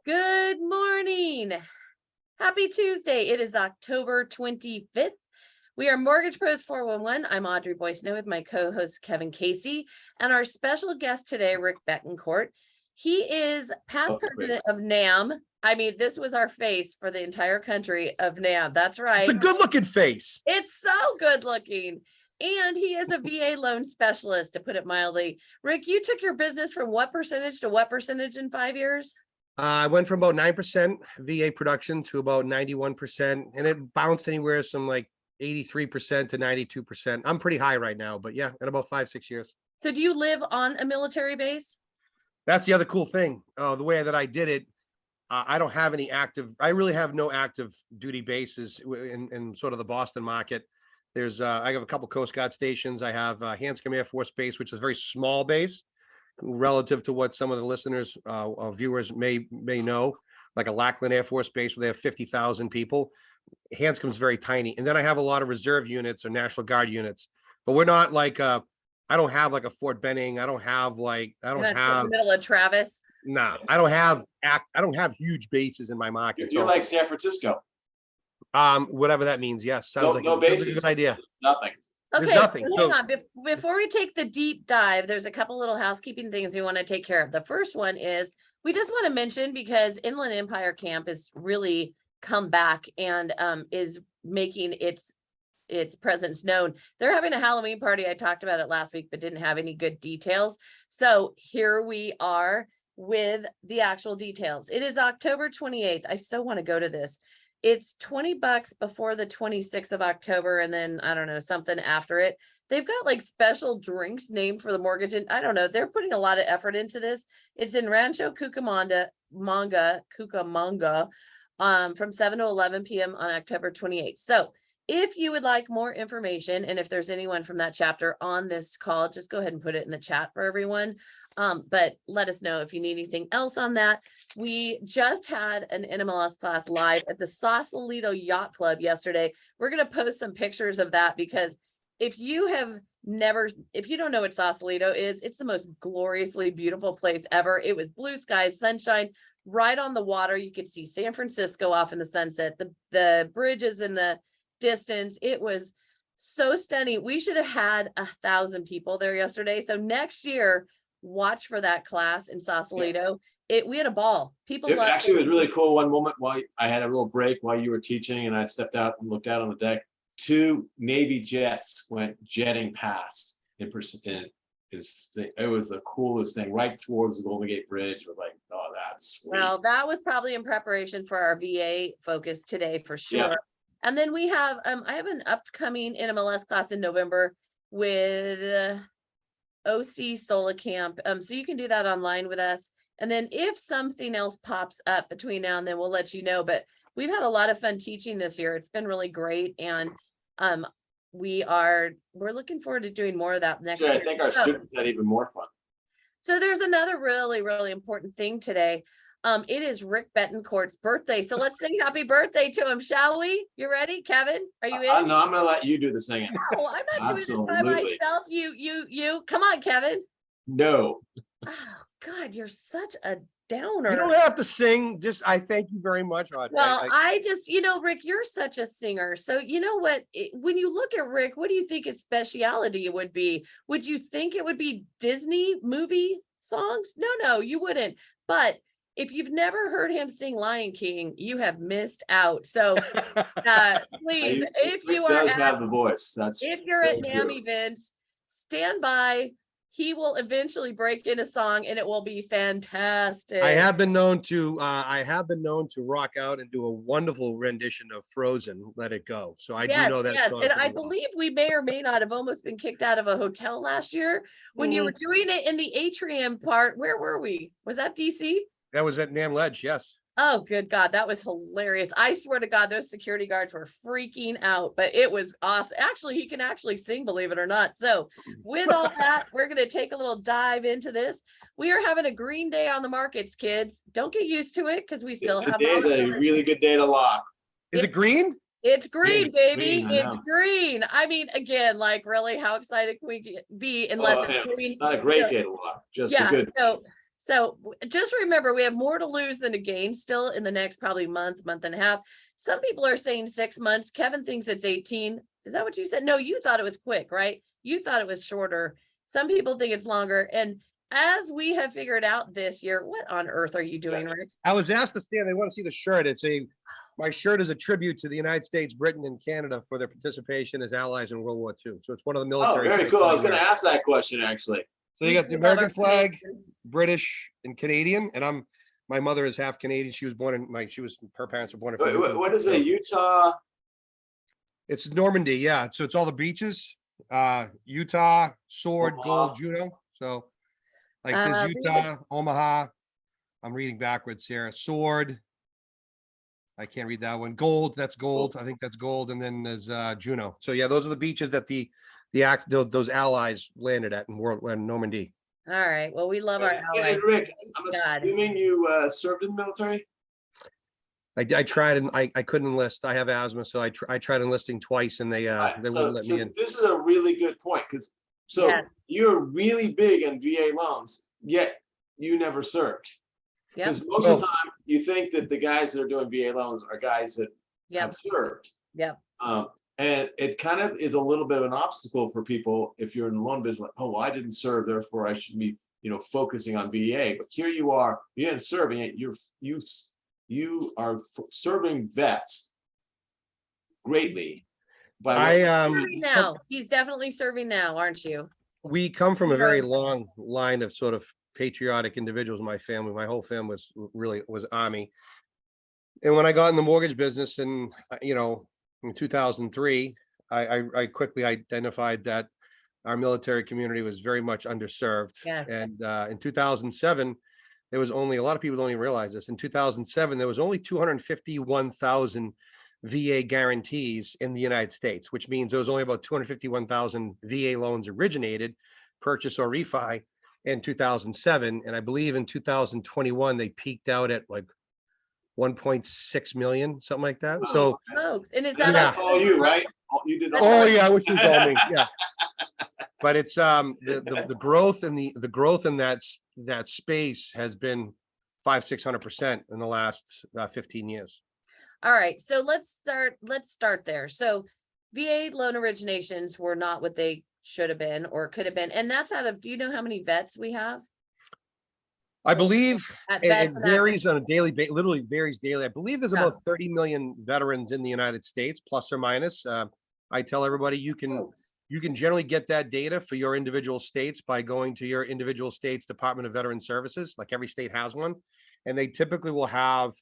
Good morning. Happy Tuesday. It is October 25th. We are Mortgage Pros 411. I'm Audrey Boyce-Noe with my co-host Kevin Casey and our special guest today, Rick Bettencourt. He is past president of NAM. I mean, this was our face for the entire country of NAM. That's right. It's a good looking face. It's so good looking. And he is a VA loan specialist, to put it mildly. Rick, you took your business from what percentage to what percentage in 5 years? I went from about 9% VA production to about 91%, and it bounced anywhere from like 83% to 92%. I'm pretty high right now, but yeah, in about 5-6 years. So do you live on a military base? That's the other cool thing. The way that I did it, I don't have any active, I really have no active duty bases in sort of the Boston market. There's, I have a couple Coast Guard stations. I have Hanscom Air Force Base, which is a very small base relative to what some of the listeners or viewers may know, like a Lackland Air Force Base where they have 50,000 people. Hanscom is very tiny. And then I have a lot of reserve units or National Guard units, but we're not like, I don't have like a Fort Benning. I don't have like, I don't have in the middle of Travis. No, I don't have huge bases in my market. You're like San Francisco. Whatever that means. Yes. Sounds like no bases. A good idea. Nothing. Okay, hang on. Before we take the deep dive, there's a couple little housekeeping things we want to take care of. The first one is we just want to mention, because Inland Empire Camp is really come back and is making its presence known. They're having a Halloween party. I talked about it last week, but didn't have any good details. So here we are with the actual details. It is October 28th. I so want to go to this. It's $20 before the 26th of October, and then I don't know, something after it. They've got like special drinks named for the mortgage, and I don't know, they're putting a lot of effort into this. It's in Rancho Cucamonga, from 7 to 11 p.m. on October 28th. So if you would like more information, and if there's anyone from that chapter on this call, just go ahead and put it in the chat for everyone. But let us know if you need anything else on that. We just had an NMLS class live at the Sausalito Yacht Club yesterday. We're going to post some pictures of that, because if you don't know what Sausalito is, it's the most gloriously beautiful place ever. It was blue skies, sunshine, right on the water. You could see San Francisco off in the sunset. The bridges in the distance. It was so stunning. We should have had 1,000 people there yesterday. So next year, watch for that class in Sausalito. We had a ball. People loved actually, it was really cool. One moment while I had a little break while you were teaching, and I stepped out and looked out on the deck. 2 Navy jets went jetting past it was the coolest thing, right towards the Golden Gate Bridge. It was like, oh, that's sweet. Well, that was probably in preparation for our VA focus today for sure. Yeah. And then we have, I have an upcoming NMLS class in November with OC Sola Camp. So you can do that online with us. And then if something else pops up between now and then, we'll let you know. But we've had a lot of fun teaching this year. It's been really great. And we're looking forward to doing more of that next year. I think our students had even more fun. So there's another really, really important thing today. It is Rick Bettencourt's birthday. So let's sing happy birthday to him, shall we? You ready, Kevin? Are you in? No, I'm going to let you do the singing. No, I'm not doing this by myself. You. Come on, Kevin. No. Oh, God, you're such a downer. You don't have to sing. I thank you very much, Audrey. Well, Rick, you're such a singer. So you know what? When you look at Rick, what do you think his speciality would be? Would you think it would be Disney movie songs? No, you wouldn't. But if you've never heard him sing Lion King, you have missed out. So please, if you have the voice, if you're at NAM events, stand by. He will eventually break in a song, and it will be fantastic. I have been known to rock out and do a wonderful rendition of Frozen, Let It Go. So I do know that song. And I believe we may or may not have almost been kicked out of a hotel last year when you were doing it in the atrium part. Where were we? Was that DC? That was at NAM Ledge, yes. Oh, good God. That was hilarious. I swear to God, those security guards were freaking out, but it was awesome. Actually, he can actually sing, believe it or not. So with all that, we're going to take a little dive into this. We are having a green day on the markets, kids. Don't get used to it, because we still have a really good day to lock. Is it green? It's green, baby. It's green. I mean, again, like, really, how excited can we be unless it's green? Not a great day to lock, just a good. So just remember, we have more to lose than to gain still in the next probably month and a half. Some people are saying 6 months. Kevin thinks it's 18. Is that what you said? No, you thought it was quick, right? You thought it was shorter. Some people think it's longer. And as we have figured out this year, what on earth are you doing, Rick? I was asked to stand. They want to see the shirt. My shirt is a tribute to the United States, Britain, and Canada for their participation as allies in World War II. So it's one of the Oh, military. very shirts cool. I on was going to there. ask that question, actually. So you got the We love American our flag, Canadians. British and Canadian, and my mother is half Canadian. She was born in her parents were born in. What is it? Utah? It's Normandy, yeah. So it's all the beaches, Utah, Sword, Omaha. Gold, Juno. So like there's Utah, Omaha. I'm reading backwards here. Sword. I can't read that one. Gold, that's gold. I think that's gold. And then there's Juno. So yeah, those are the beaches that those allies landed at in Normandy. All right. Well, we love our Hey, allies. Rick, Thank I'm God. assuming you served in the military? I tried and I couldn't enlist. I have asthma, so I tried enlisting twice and they Right, wouldn't let me in. This is a really good point, because Yeah. you're really big on VA loans, yet you never served. Yep. Because most of the time you think that the guys that are doing VA loans are guys that Yep. have served. Yep. And it kind of is a little bit of an obstacle for people if you're in the loan business, like, oh, well, I didn't serve, therefore I should be, focusing on VA. But here you are, you didn't serve, and yet you are serving vets greatly. Serving now. He's definitely serving now, aren't you? We come from a very Yeah. long line of sort of patriotic individuals in my family. My whole family was Army. And when I got in the mortgage business in 2003, I quickly identified that our military community was very much underserved. Yes. And in 2007, there was only, a lot of people don't even realize this. In 2007, there was only 251,000 VA guarantees in the United States, which means there was only about 251,000 VA loans originated, purchase or refi in 2007. And I believe in 2021, they peaked out at like 1.6 million, something like that. So, Folks, and is Yeah. that That's all you, right? You did all. oh yeah, I wish you told me. Yeah. But it's the growth in the growth in that space has been 500-600% in the last 15 years. All right, so let's start there. So VA loan originations were not what they should have been or could have been. And that's out of, do you know how many vets we have? I believe At it vets and varies on a daily basis, literally varies daily. I believe there's Yeah. about 30 million veterans in the United States, plus or minus. I tell everybody you can generally get that data for your individual states by going to your individual state's Department of Veteran Services. Like every state has one, and they typically will have,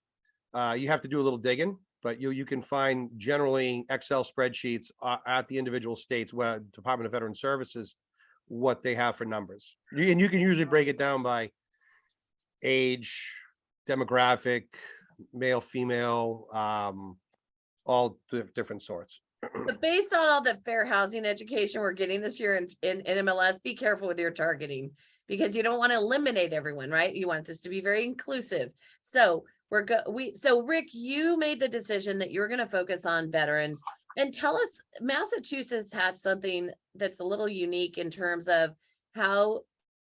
you have to do a little digging, but you can find generally Excel spreadsheets at the individual states where Department of Veteran Services, what they have for numbers. And you can usually break it down by age, demographic, male, female, all different sorts. But based on all the fair housing education we're getting this year in MLS, be careful with your targeting, because you don't want to eliminate everyone, right? You want this to be very inclusive. So so Rick, you made the decision that you're going to focus on veterans, and tell us, Massachusetts has something that's a little unique in terms of how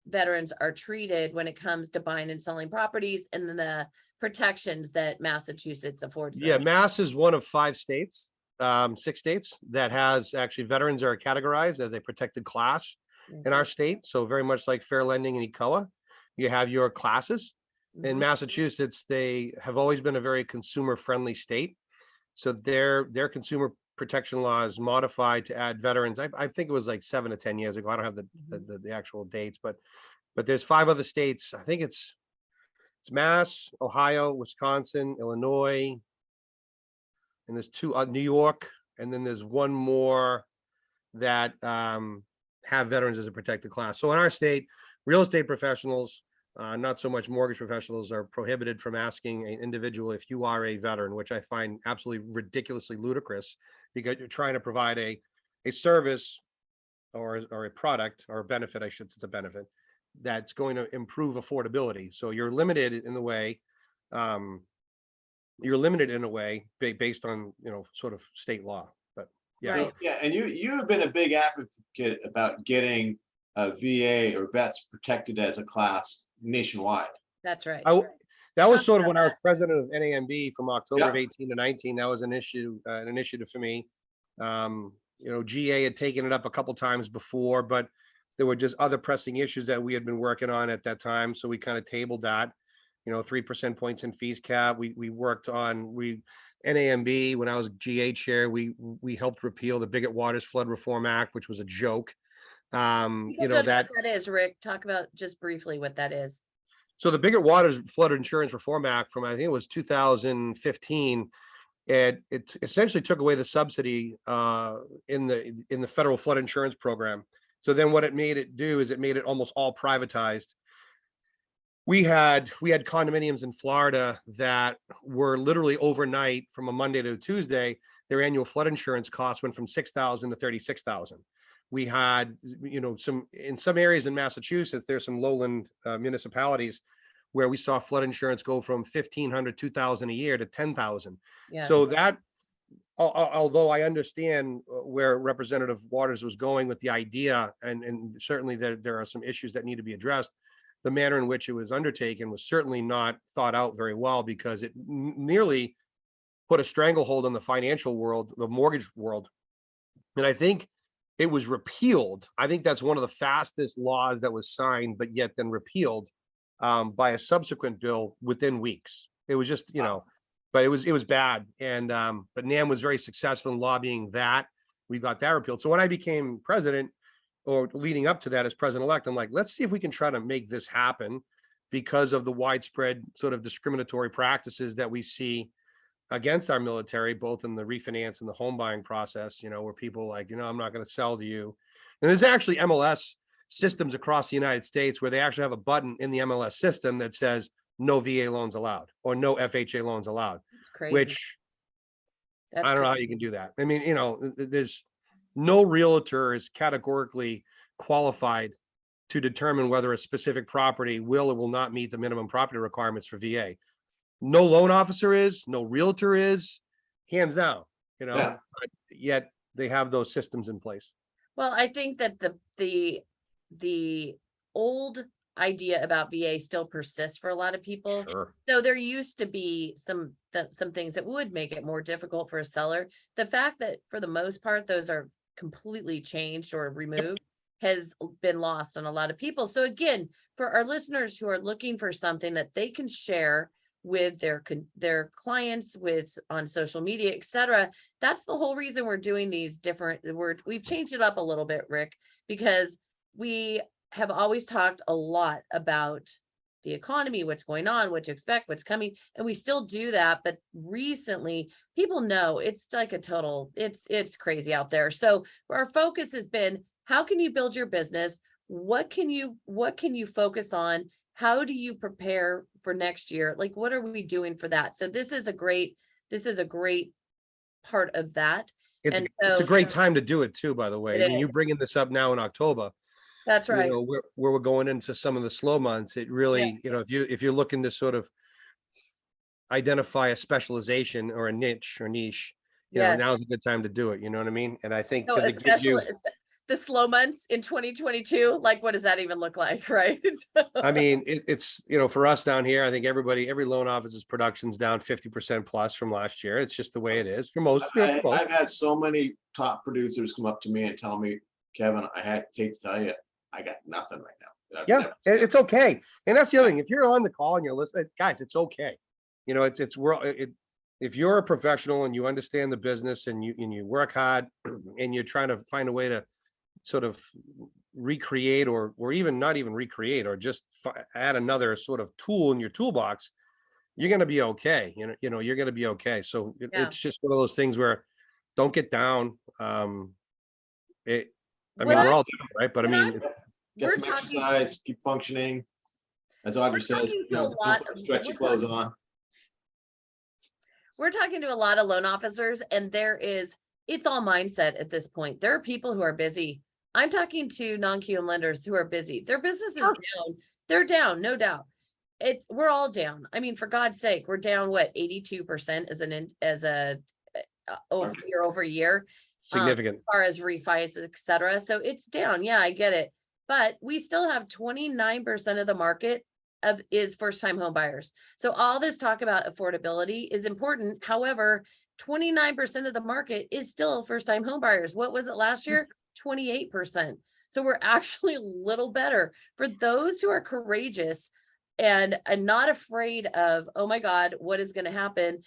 veterans are treated when it comes to buying and selling properties and then the protections that Massachusetts affords them. Yeah, Mass is one of 5 states, 6 states that has actually veterans are categorized as a protected class in our state. So very much like fair lending and ECOA, you have your classes. In Massachusetts, they have always been a very consumer friendly state. So their consumer protection laws modified to add veterans. I think it was like 7 to 10 years ago. I don't have the actual dates, but there's 5 other states. I think it's Mass, Ohio, Wisconsin, Illinois, and there's 2 New York, and then there's one more that have veterans as a protected class. So in our state, real estate professionals, not so much mortgage professionals, are prohibited from asking an individual if you are a veteran, which I find absolutely ridiculously ludicrous, because you're trying to provide a service or a product or a benefit, it's a benefit that's going to improve affordability. So you're limited in the way, based on, sort of state law. But yeah. Right. Yeah, and you have been a big advocate about getting VA or vets protected as a class nationwide. That's right. That was Talk sort of about when I was that. president of NAMB from October of Yeah. 18 to 19. That was an initiative for me. GA had taken it up a couple times before, but there were just other pressing issues that we had been working on at that time. So we kind of tabled that, 3% points in fees cap. We worked on, NAMB, when I was GA chair, we helped repeal the Bigot Waters Flood Reform Act, which was a joke. People don't know what that is, Rick. Talk about just briefly what that is. So the Bigot Waters Flood Insurance Reform Act from, I think it was 2015, it essentially took away the subsidy in the federal flood insurance program. So then what it made it do is it made it almost all privatized. We had condominiums in Florida that were literally overnight from a Monday to a Tuesday, their annual flood insurance cost went from $6,000 to $36,000. We had, in some areas in Massachusetts, there's some lowland municipalities where we saw flood insurance go from $1,500, $2,000 a year to $10,000. Yes. So that, although I understand where Representative Waters was going with the idea, and certainly there are some issues that need to be addressed, the manner in which it was undertaken was certainly not thought out very well, because it nearly put a stranglehold on the financial world, the mortgage world. And I think it was repealed. I think that's one of the fastest laws that was signed, but yet then repealed by a subsequent bill within weeks. It was just, but it was bad. And but NAM was very successful in lobbying that. We got that repealed. So when I became president, or leading up to that as president-elect, I'm like, let's see if we can try to make this happen, because of the widespread sort of discriminatory practices that we see against our military, both in the refinance and the home buying process, where people like, I'm not going to sell to you. And there's actually MLS systems across the United States where they actually have a button in the MLS system that says no VA loans allowed or no FHA loans allowed. It's crazy. Which That's I don't know how crazy. you can do that. I mean, there's no realtor is categorically qualified to determine whether a specific property will or will not meet the minimum property requirements for VA. No loan officer is, no realtor is, hands down, Yeah. but yet they have those systems in place. Well, I think that the old idea about VA still persists for a lot of people. Sure. So there used to be some things that would make it more difficult for a seller. The fact that for the most part, those are completely changed or removed has been lost on a lot of people. So again, for our listeners who are looking for something that they can share with their clients, with on social media, etc., that's the whole reason we're doing these different. We've changed it up a little bit, Rick, because we have always talked a lot about the economy, what's going on, what to expect, what's coming, and we still do that. But recently, people know it's like it's crazy out there. So our focus has been, how can you build your business? What can you focus on? How do you prepare for next year? Like, what are we doing for that? So this is a great part of that. It's a great time to do it too, by the way. I mean, you bringing this up now in October. That's right. Where we're going into some of the slow months, it really, if you're looking to sort of identify a specialization or a niche, now's a good time to do it. You know what I mean? And I think because it gives you, the slow months in 2022, like, what does that even look like? Right. I mean, it's, for us down here, I think every loan officer's production's down 50% plus from last year. It's just the way it is for most. I've had so many top producers come up to me and tell me, Kevin, I had to tell you, I got nothing right now. Yeah, it's okay. And that's the other thing. If you're on the call and you're listening, guys, it's okay. If you're a professional and you understand the business and you work hard and you're trying to find a way to sort of recreate or even not even recreate, or just add another sort of tool in your toolbox, you're going to be okay. You're going to be okay. So it's just one of those things where don't get down. We're all down, right? But I mean, get some exercise, keep functioning. As Audrey says, stretch your clothes on. We're talking to a lot of loan officers, and it's all mindset at this point. There are people who are busy. I'm talking to non-QM lenders who are busy. Their business is down. They're down, no doubt. We're all down. I mean, for God's sake, we're down 82% as a over year. Significant. As far as refis, etc. So it's down. Yeah, I get it. But we still have 29% of the market is first-time home buyers. So all this talk about affordability is important. However, 29% of the market is still first-time home buyers. What was it last year? 28%. So we're actually a little better for those who are courageous and not afraid of, oh my God, what is going to happen?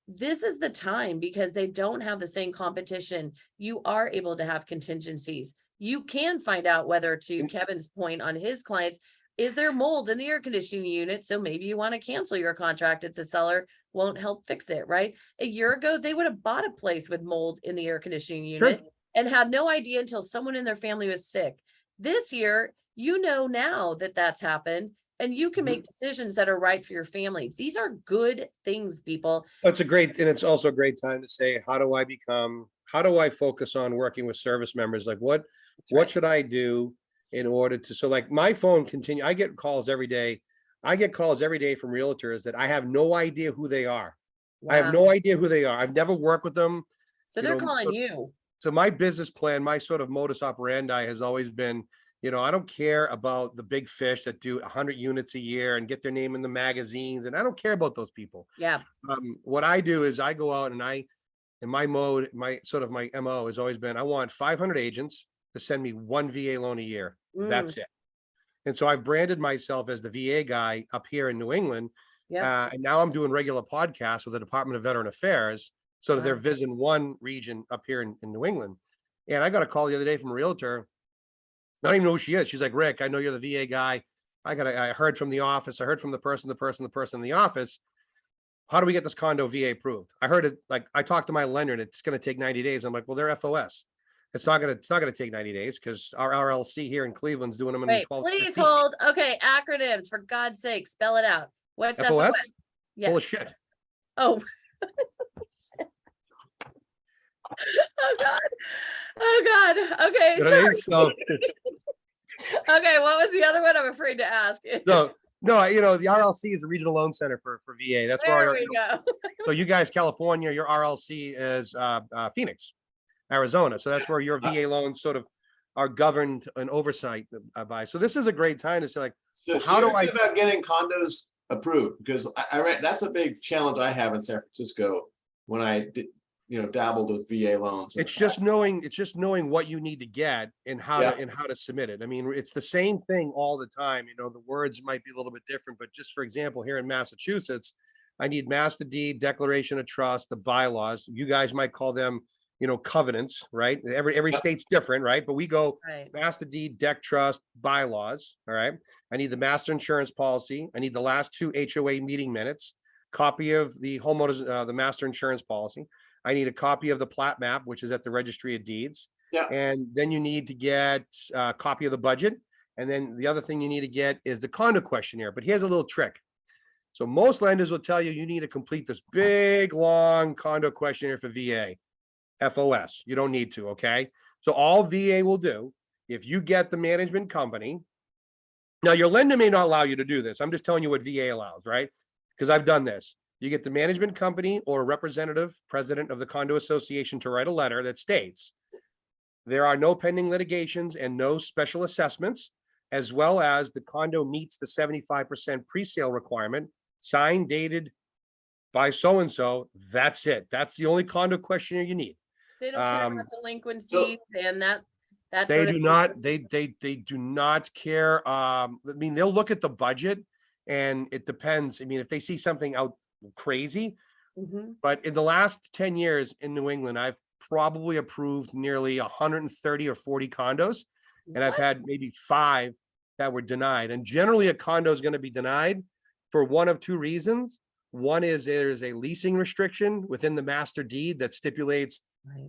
This is the time because they don't have the same competition. You are able to have contingencies. You can find out whether, to Kevin's point on his clients, is there mold in the air conditioning unit? So maybe you want to cancel your contract if the seller won't help fix it, right? A year ago, they would have bought a place with mold in the air conditioning unit and had no idea until someone in their family was sick. This year, you know now that that's happened, and you can make decisions that are right for your family. These are good things, people. It's it's also a great time to say, how do I focus on working with service members? Like what should I do in order to, so like my phone I get calls every day. I get calls every day from realtors that I have no idea who they are. Wow. I have no idea who they are. I've never worked with them. So they're calling you. So my business plan, my sort of modus operandi has always been, I don't care about the big fish that do 100 units a year and get their name in the magazines. And I don't care about those people. Yeah. What I do is I go out and my MO has always been, I want 500 agents to send me one VA loan a year. That's it. And so I've branded myself as the VA guy up here in New England. And now I'm doing regular podcasts with the Department of Veteran Affairs. So that they're visiting one region up here in New England. And I got a call the other day from a realtor. I don't even know who she is. She's like, Rick, I know you're the VA guy. I heard from the office. I heard from the person in the office. How do we get this condo VA approved? I heard it, like, I talked to my lender and it's going to take 90 days. I'm like, well, they're FOS. It's not going to take 90 days because our RLC here in Cleveland's doing them in 12. Please hold. Okay. Acronyms, for God's sake, spell it out. What's FOS? Yeah. Full of shit. Oh. Oh God. Okay. Sorry. Okay. What was the other one? I'm afraid to ask. No, the RLC is the Regional Loan Center for VA. That's where we go. So you guys, California, your RLC is Phoenix, Arizona. So that's where your VA loans sort of are governed and oversight by. So this is a great time to say, like, how do I about getting condos approved? Because I read that's a big challenge I have in San Francisco when I did, dabbled with VA loans. It's just knowing what you need to get and how to submit it. I mean, it's the same thing all the time. The words might be a little bit different, but just for example, here in Massachusetts, I need master deed, declaration of trust, the bylaws. You guys might call them, covenants, right? Every state's different, right? But we go master deed, dec trust, bylaws. All right. I need the master insurance policy. I need the last 2 HOA meeting minutes, copy of the homeowners, the master insurance policy. I need a copy of the plat map, which is at the Registry of Deeds. Yeah. And then you need to get a copy of the budget. And then the other thing you need to get is the condo questionnaire. But here's a little trick. So most lenders will tell you need to complete this big, long condo questionnaire for VA, FOS. You don't need to, okay? So all VA will do, if you get the management company, now your lender may not allow you to do this. I'm just telling you what VA allows, right? Because I've done this. You get the management company or a representative, president of the condo association, to write a letter that states there are no pending litigations and no special assessments, as well as the condo meets the 75% pre-sale requirement, signed, dated by so-and-so. That's it. That's the only condo questionnaire you need. They don't care about delinquencies and that. They do not. They do not care. I mean, they'll look at the budget, and it depends. I mean, if they see something out crazy, but in the last 10 years in New England, I've probably approved nearly 130 or 40 condos, and I've had maybe 5 that were denied. And generally, a condo is going to be denied for one of 2 reasons. One is there's a leasing restriction within the master deed that stipulates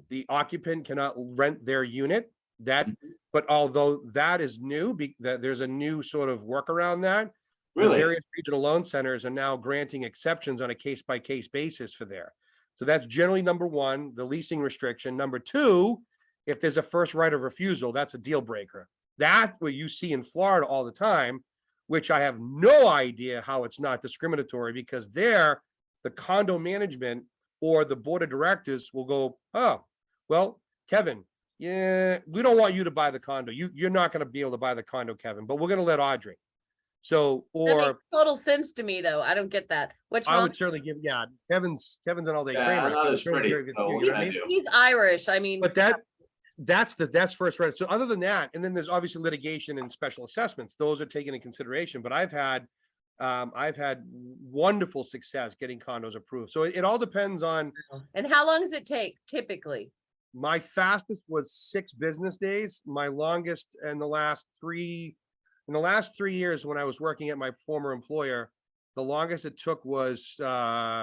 the occupant cannot rent their unit. But although that is new, there's a new sort of workaround that. Really? Various regional loan centers are now granting exceptions on a case-by-case basis for there. So that's generally number 1, the leasing restriction. Number 2, if there's a first right of refusal, that's a deal breaker. That's what you see in Florida all the time, which I have no idea how it's not discriminatory, because there, the condo management or the board of directors will go, oh, well, Kevin, yeah, we don't want you to buy the condo. You're not going to be able to buy the condo, Kevin, but we're going to let Audrey. So, That makes or total sense to me, though. I don't get that. What's I wrong? would certainly give, yeah, Kevin's an all-day train Yeah, wreck. not I would as certainly pretty, give- so what you know can what I I mean? do? He's Irish. I mean, But that's first right. So other than that, and then there's obviously litigation and special assessments. Those are taken in consideration. But I've had wonderful success getting condos approved. So it all depends on. and how long does it take typically? My fastest was 6 business days. My longest in the last 3 years when I was working at my former employer, the longest it took was about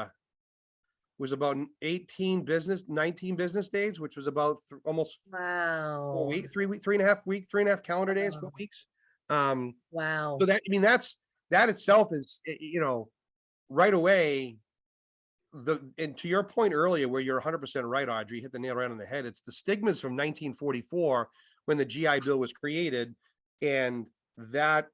19 business days, which was about almost 4 Wow. weeks, 3.5 calendar days, 4 weeks. Wow. So that itself is, right away. And to your point earlier, where you're 100% right, Audrey, you hit the nail right on the head. It's the stigmas from 1944 when the GI Bill was created, and that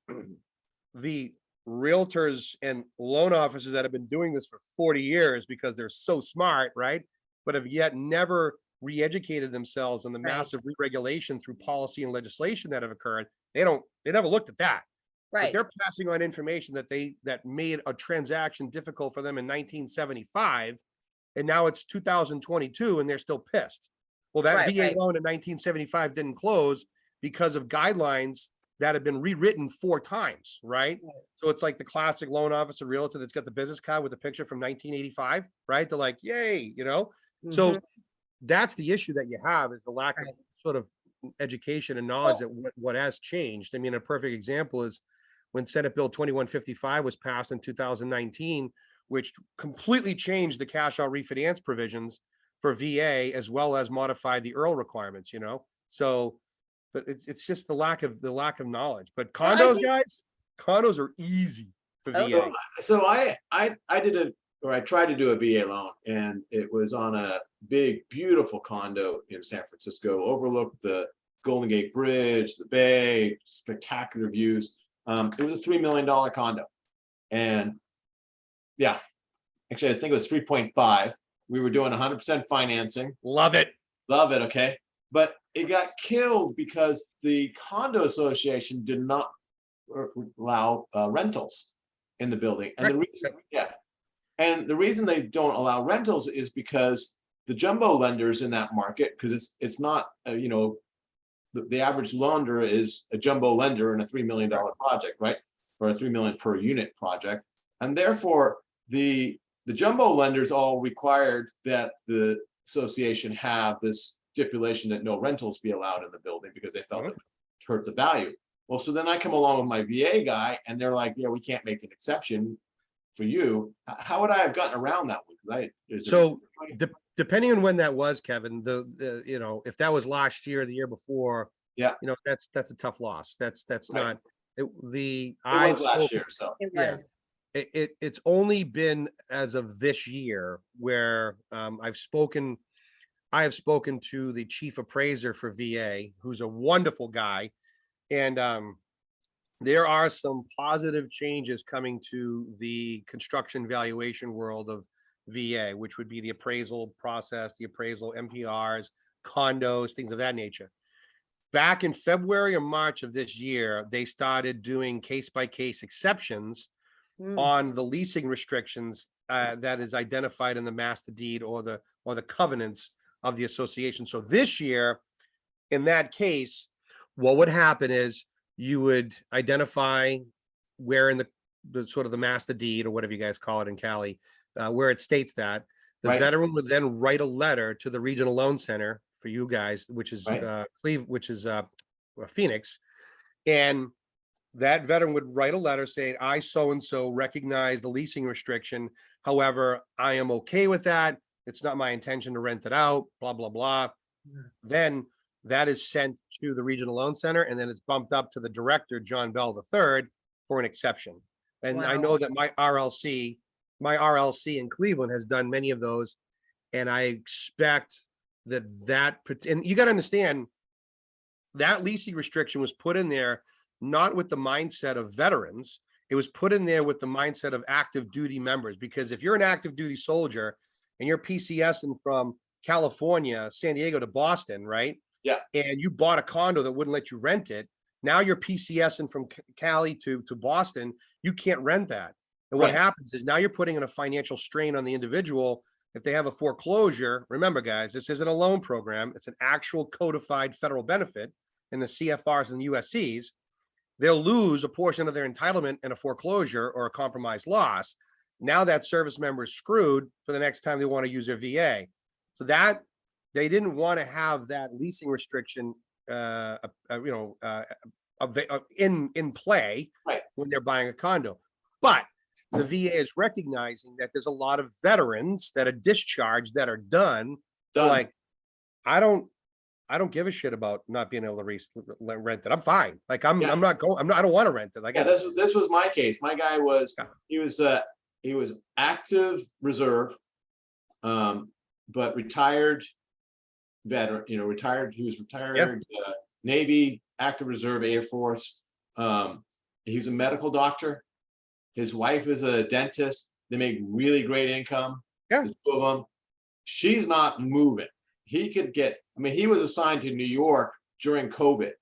the realtors and loan officers that have been doing this for 40 years because they're so smart, right? But have yet never re-educated themselves on the Right. massive re-regulation through policy and legislation that have occurred. They never looked at that. But Right. they're passing on information that made a transaction difficult for them in 1975, and now it's 2022, and they're still pissed. Well, that Right, VA right. loan in 1975 didn't close because of guidelines that have been rewritten 4 times, right? Right. So it's like the classic loan officer realtor that's got the business card with a picture from 1985, right? They're like, yay, So Mhm. that's the issue that you have, is the lack of Right. sort of education and knowledge Well- that what has changed. I mean, a perfect example is when Senate Bill 2155 was passed in 2019, which completely changed the cash out refinance provisions for VA, as well as modified the EARL requirements, So, but it's just the lack of knowledge. But Well, I condos, think- guys, condos are easy for Okay. VA. So I tried to do a VA loan, and it was on a big, beautiful condo in San Francisco, overlooked the Golden Gate Bridge, the bay, spectacular views. It was a $3 million condo. And yeah, actually, I think it was 3.5. We were doing 100% financing. Love it. Love it. Okay. But it got killed because the condo association did not allow rentals in the building. And the reason, the reason they don't allow rentals is because the jumbo lenders in that market, because it's not, the average lender is a jumbo lender in a $3 million project, right? Or a $3 million per unit project. And therefore, the jumbo lenders all required that the association have this stipulation that no rentals be allowed in the building because they felt it would hurt the value. Well, so then I come along with my VA guy, and they're like, we can't make an exception for you. How would I have gotten around that one? Depending on when that was, Kevin, if that was last year or the year before, that's a tough loss. That's Right. not It was last year, so It Yeah. was. It's only been as of this year where I have spoken to the chief appraiser for VA, who's a wonderful guy, and there are some positive changes coming to the construction valuation world of VA, which would be the appraisal process, the appraisal MPRs, condos, things of that nature. Back in February or March of this year, they started doing case-by-case exceptions on the leasing restrictions that is identified in the master deed or the covenants of the association. So this year, in that case, what would happen is you would identify where in the sort of the master deed, or whatever you guys call it in Cali, where it states that the Right. veteran would then write a letter to the regional loan center for you guys, which is Right. Phoenix, and that veteran would write a letter saying, I so-and-so recognize the leasing restriction. However, I am okay with that. It's not my intention to rent it out, blah, blah, blah. Then that is sent to the regional loan center, and then it's bumped up to the director, John Bell III, for an exception. And I Wow. know that my RLC in Cleveland has done many of those. And I expect and you got to understand that leasing restriction was put in there not with the mindset of veterans. It was put in there with the mindset of active duty members, because if you're an active duty soldier and you're PCSing from California, San Diego to Boston, right? Yeah. And you bought a condo that wouldn't let you rent it, Now you're PCSing from Cali to Boston. You can't rent that. And what Right. happens is now you're putting in a financial strain on the individual. If they have a foreclosure, remember guys, this isn't a loan program. It's an actual codified federal benefit in the CFRs and USCs. They'll lose a portion of their entitlement in a foreclosure or a compromised loss. Now that service member is screwed for the next time they want to use their VA. So that they didn't want to have that leasing restriction, in play Right. when they're buying a condo. But the VA is recognizing that there's a lot of veterans that are discharged that are done. Done. Like, I don't give a shit about not being able to rent it. I'm fine. Like I don't want to rent it. Like Yeah, this was my case. My guy was, he was active reserve, but retired veteran, he was retired, Navy, active reserve, Air Force. He's a medical doctor. His wife is a dentist. They make really great income. Yeah. The two of them. She's not moving. He could get, he was assigned to New York during COVID,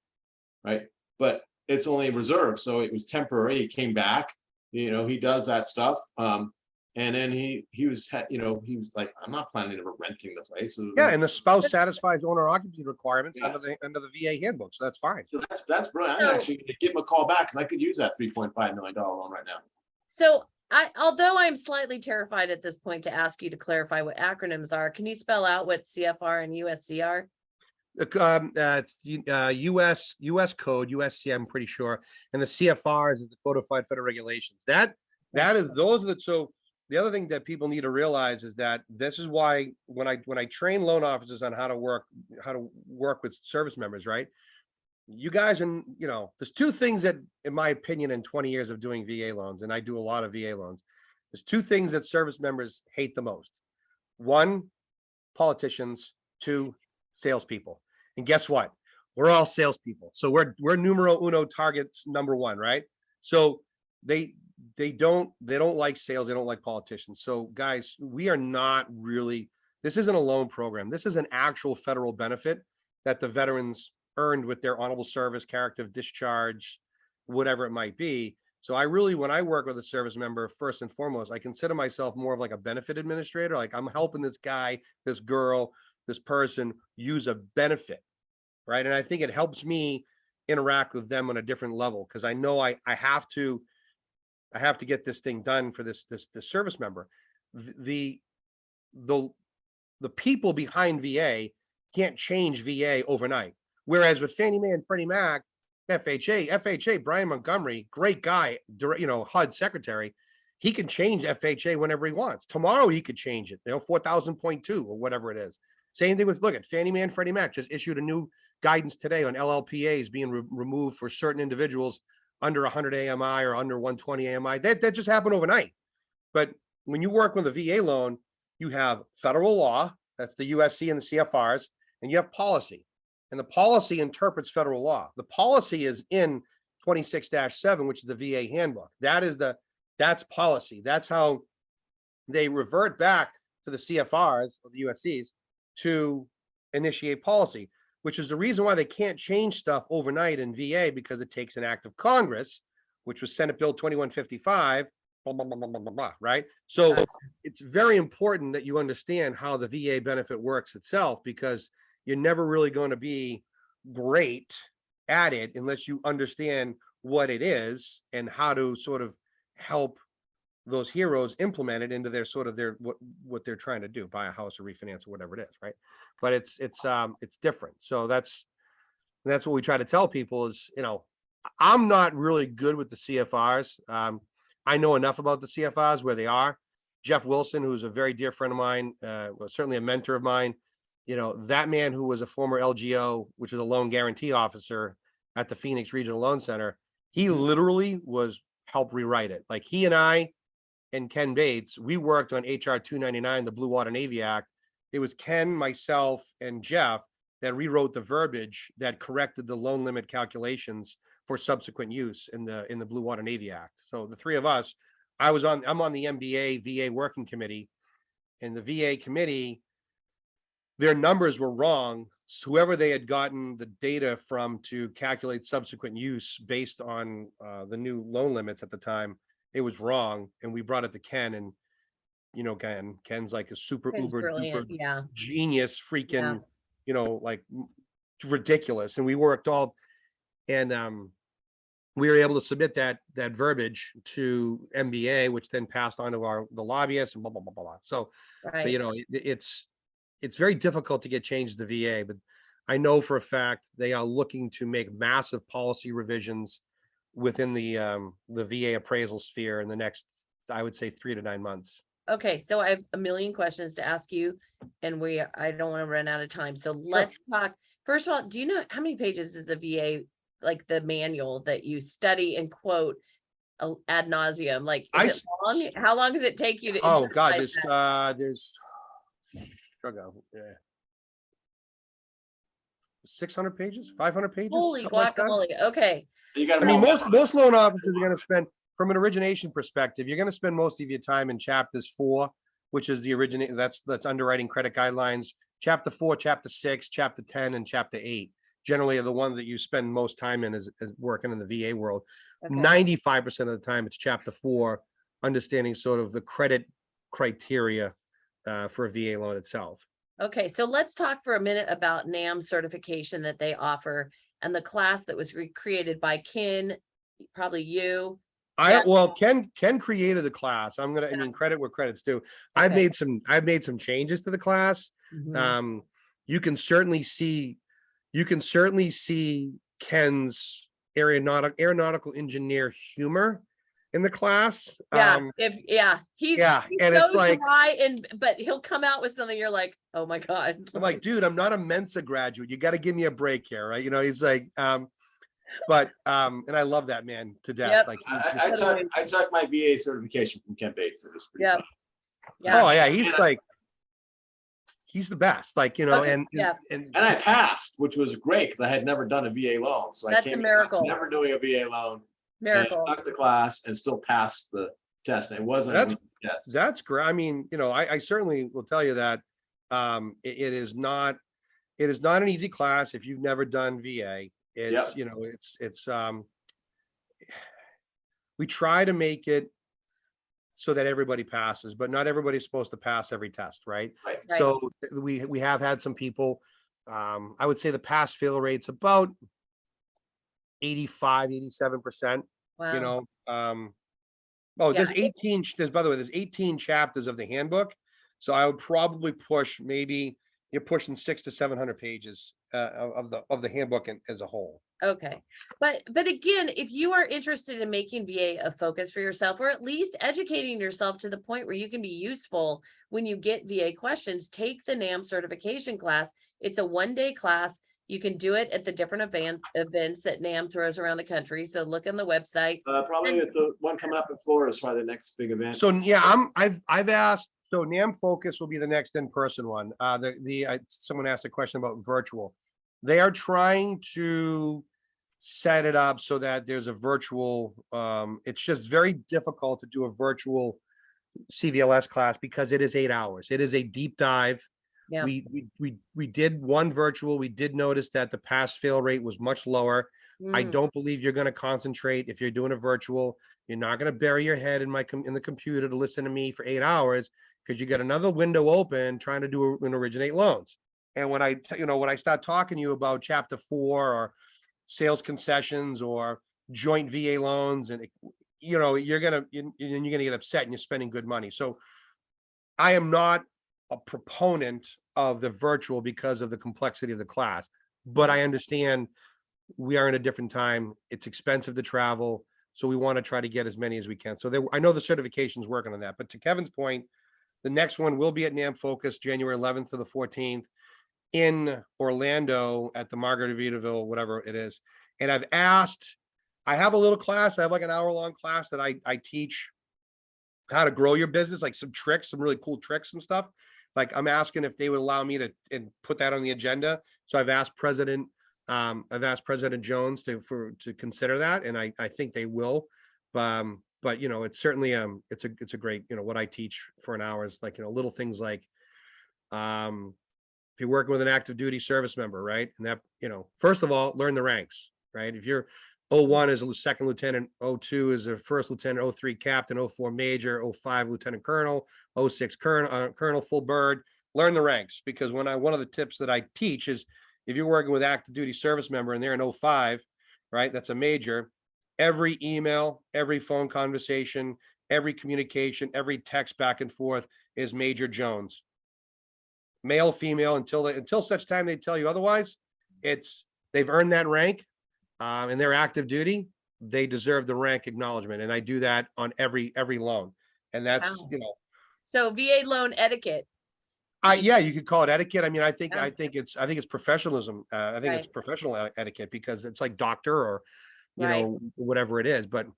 right? But it's only reserve, so it was temporary. He came back, he does that stuff. And then he was like, I'm not planning on renting the place. Yeah, and the spouse satisfies owner occupancy requirements under the VA handbook, so that's fine. So that's brilliant. I'm actually going to give him a call back because I could use that $3.5 million loan right now. So although I'm slightly terrified at this point to ask you to clarify what acronyms are, can you spell out what CFR and USC are? It's US code, USC, I'm pretty sure, and the CFR is the codified federal regulations. So the other thing that people need to realize is that this is why when I train loan officers on how to work with service members, right? You guys, there's two things that, in my opinion, in 20 years of doing VA loans, and I do a lot of VA loans, there's two things that service members hate the most. One, politicians. Two, salespeople. And guess what? We're all salespeople. So we're numero uno targets number one, right? So they don't like sales. They don't like politicians. So guys, we are not really, this isn't a loan program. This is an actual federal benefit that the veterans earned with their honorable service, character of discharge, whatever it might be. So when I work with a service member, first and foremost, I consider myself more of like a benefit administrator. Like I'm helping this guy, this girl, this person use a benefit, right? And I think it helps me interact with them on a different level because I know I have to get this thing done for this service member. The people behind VA can't change VA overnight. Whereas with Fannie Mae and Freddie Mac, FHA, Brian Montgomery, great guy, HUD secretary, he can change FHA whenever he wants. Tomorrow he could change it, 4,000.2 or whatever it is. Same thing with, look at Fannie Mae and Freddie Mac just issued a new guidance today on LLPAs being removed for certain individuals under 100 AMI or under 120 AMI. That just happened overnight. But when you work with a VA loan, you have federal law, that's the USC and the CFRs, and you have policy. And the policy interprets federal law. The policy is in 26-7, which is the VA handbook. That's policy. That's how they revert back to the CFRs or the USCs to initiate policy, which is the reason why they can't change stuff overnight in VA, because it takes an act of Congress, which was Senate Bill 2155, blah, blah, blah, blah, blah, blah, right? So it's very important that you understand how the VA benefit works itself, because you're never really going to be great at it unless you understand what it is and how to sort of help those heroes implement it into their what they're trying to do, buy a house or refinance or whatever it is, right? But it's different. So that's what we try to tell people is, I'm not really good with the CFRs. I know enough about the CFRs where they are. Jeff Wilson, who's a very dear friend of mine, was certainly a mentor of mine. That man who was a former LGO, which is a loan guarantee officer at the Phoenix Regional Loan Center, he literally helped rewrite it. Like he and I and Ken Bates, we worked on HR 299, the Blue Water Navy Act. It was Ken, myself, and Jeff that rewrote the verbiage that corrected the loan limit calculations for subsequent use in the Blue Water Navy Act. So the three of us, I'm on the MBA VA working committee, and the VA committee, their numbers were wrong whoever they had gotten the data from to calculate subsequent use based on the new loan limits at the time, it was wrong. And we brought it to Ken, and Ken's like a super It's uber duper brilliant. Yeah. genius, Yeah. freaking, like ridiculous. And we worked all, and we were able to submit that verbiage to MBA, which then passed on to the lobbyists and blah blah blah blah. So, but, Right. it's very difficult to get changed to VA, but I know for a fact they are looking to make massive policy revisions within the VA appraisal sphere in the next, I would say, 3 to 9 months. Okay, so I have a million questions to ask you, and I don't want to run out of time. So let's talk. First of all, do you know how many pages is a VA, like the manual that you study and quote ad nauseum? Like, is it long? How long does it take you to? Oh God, internalize there's 600 pages, 500 pages. Holy something like that. guacamole. Okay. You got I mean, most loan officers are going to spend, from an origination perspective, you're going to spend most of your time in chapters 4, which is the originate. That's underwriting credit guidelines. Chapter 4, chapter 6, chapter 10, and chapter 8 generally are the ones that you spend most time in as working in the VA world. Okay. 95% of the time, it's chapter 4, understanding sort of the credit criteria for a VA loan itself. Okay, so let's talk for a minute about NAM certification that they offer and the class that was created by Ken, probably you. Well, Ken created the class. I mean, credit where credit's due. I've made some changes to the class. Mhm. You can certainly see Ken's aeronautical engineer humor in the class. He's and it's so like, dry, but he'll come out with something you're like, oh my God. I'm like, dude, I'm not a Mensa graduate. You got to give me a break here, right? He's like, but and I love that man to death. Yep. Like, I took my VA certification from Ken Bates. It was pretty fun. Oh yeah, he's the best. Like, and I passed, which was great because I had never done a VA loan. So That's I came a miracle. never doing a VA loan. Miracle. And took the class and still passed the test. And it wasn't an easy test. That's great. I mean, I certainly will tell you that it is not an easy class if you've never done VA. It's we try to make it so that everybody passes, but not everybody's supposed to pass every test, right? Right. So we have had some people, I would say the pass fail rate's about 87%. Wow. There's 18, by the way, there's 18 chapters of the handbook. So I would probably push, maybe you're pushing 600 to 700 pages of the handbook as a whole. Okay. But again, if you are interested in making VA a focus for yourself, or at least educating yourself to the point where you can be useful when you get VA questions, take the NAM certification class. It's a 1-day class. You can do it at the different events that NAM throws around the country. So look on the website. Probably at the one coming up in Florida is probably the next big event. So yeah, I've asked. So NAM Focus will be the next in-person one. Someone asked a question about virtual. They are trying to set it up so that there's a virtual. It's just very difficult to do a virtual CVLS class because it is 8 hours. It is a deep dive. Yeah. We did one virtual. We did notice that the pass fail rate was much lower. I don't believe you're going to concentrate if you're doing a virtual. You're not going to bury your head in the computer to listen to me for 8 hours because you got another window open trying to do and originate loans. And when I start talking to you about chapter 4 or sales concessions or joint VA loans, and you're gonna get upset and you're spending good money. So I am not a proponent of the virtual because of the complexity of the class, but I understand we are in a different time. It's expensive to travel, so we want to try to get as many as we can. So I know the certification's working on that. But to Kevin's point, the next one will be at NAM Focus, January 11th to the 14th in Orlando at the Margaritaville, whatever it is. And I have a little class. I have like an hour-long class that I teach how to grow your business, like some really cool tricks and stuff. Like I'm asking if they would allow me to put that on the agenda. So I've asked President Jones to consider that, and I think they will. But it's certainly it's a great, what I teach for an hour is like little things like if you're working with an active duty service member, right? And that, first of all, learn the ranks, right? If you're 01 is a second lieutenant, 02 is a first lieutenant, 03 captain, 04 major, 05 lieutenant colonel, 06 colonel, full bird, learn the ranks. Because one of the tips that I teach is if you're working with active duty service member and they're in 05, right? That's a major. Every email, every phone conversation, every communication, every text back and forth is Major Jones. Male, female, until such time they tell you otherwise, they've earned that rank, and they're active duty. They deserve the rank acknowledgement, and I do that on every loan. And that's Wow. So VA loan etiquette. Yeah, you could call it etiquette. I mean, I think Yeah. it's professionalism. I think it's Right. professional etiquette, because it's like doctor or Right. whatever it is. But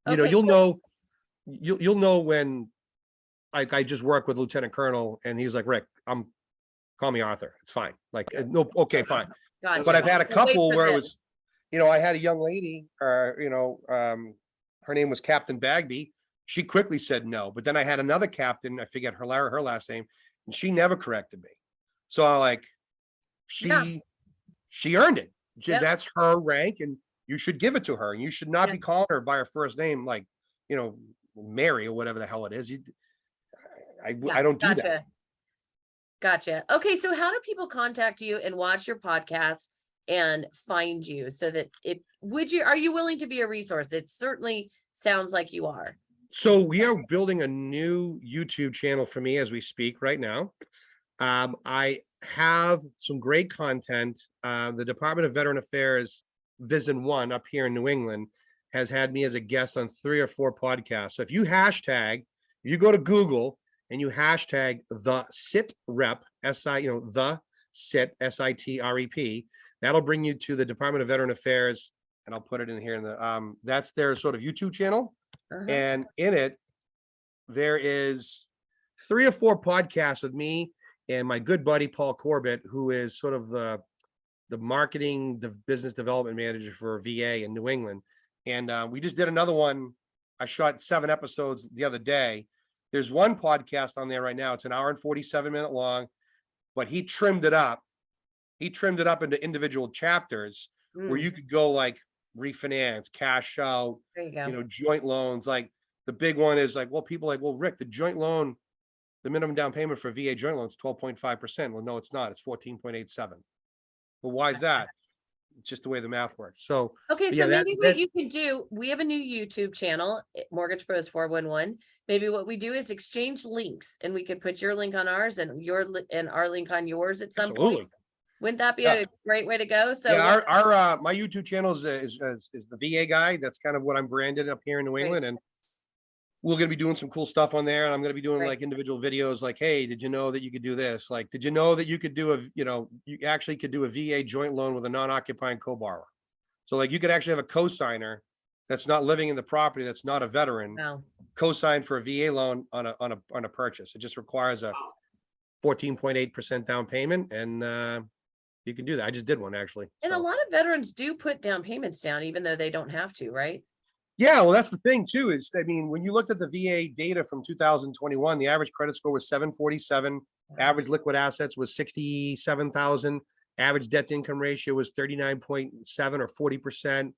Okay, you'll know when. Like, I just worked with Lieutenant Colonel, and he was like, Rick, call me Arthur. It's fine. Like, no, okay, fine. gotcha. But I've had a We'll wait couple for where it them. was, I had a young lady, her name was Captain Bagby. She quickly said no. But then I had another captain, I forget her last name, and she never corrected me. So I like, she earned it. Yep. That's her rank, and you should give it to her. And you should not be calling her by her first name, like, Mary or whatever the hell it is. I don't do that. Gotcha. Okay, so how do people contact you and watch your podcast and find you, so that are you willing to be a resource? It certainly sounds like you are. So we are building a new YouTube channel for me as we speak right now. I have some great content. The Department of Veteran Affairs Vision 1 up here in New England has had me as a guest on 3 or 4 podcasts. So if you go to Google and you hashtag the SIT rep, the SIT, SITREP, that'll bring you to the Department of Veteran Affairs. And I'll put it in here in the, that's their sort of YouTube channel. And in it, there is 3 or 4 podcasts with me and my good buddy, Paul Corbett, who is sort of the marketing, the business development manager for VA in New England. And we just did another one. I shot 7 episodes the other day. There's one podcast on there right now. It's an hour and 47-minute long, but he trimmed it up. He trimmed it up into individual chapters where you could go like refinance, cash out, There you go. joint loans. Like the big one is like, well, people are like, well, Rick, the joint loan, the minimum down payment for VA joint loan is 12.5%. Well, no, it's not. It's 14.87. Well, why is that? It's just the way the math works. So okay, so yeah, maybe what you could do, we have a new YouTube channel, Mortgage Pros 411. Maybe what we do is exchange links, and we could put your link on ours and our link on yours at some point. Wouldn't that be a great way to go? So yeah, our my YouTube channel is the VA guy. That's kind of what I'm branded up here in New England, and we're going to be doing some cool stuff on there. And I'm going to be doing like individual videos like, hey, did you know that you could do this? Like, did you know that you could do you actually could do a VA joint loan with a non-occupying co-borrower? So like you could actually have a co-signer that's not living in the property, that's not a veteran, co-sign for a VA loan on a purchase. It just requires a 14.8% down payment, and you can do that. I just did one actually. And a lot of veterans do put down payments down, even though they don't have to, right? Yeah, well, that's the thing too, is, I mean, when you looked at the VA data from 2021, the average credit score was 747, average liquid assets was 67,000, average debt to income ratio was 39.7 or 40%.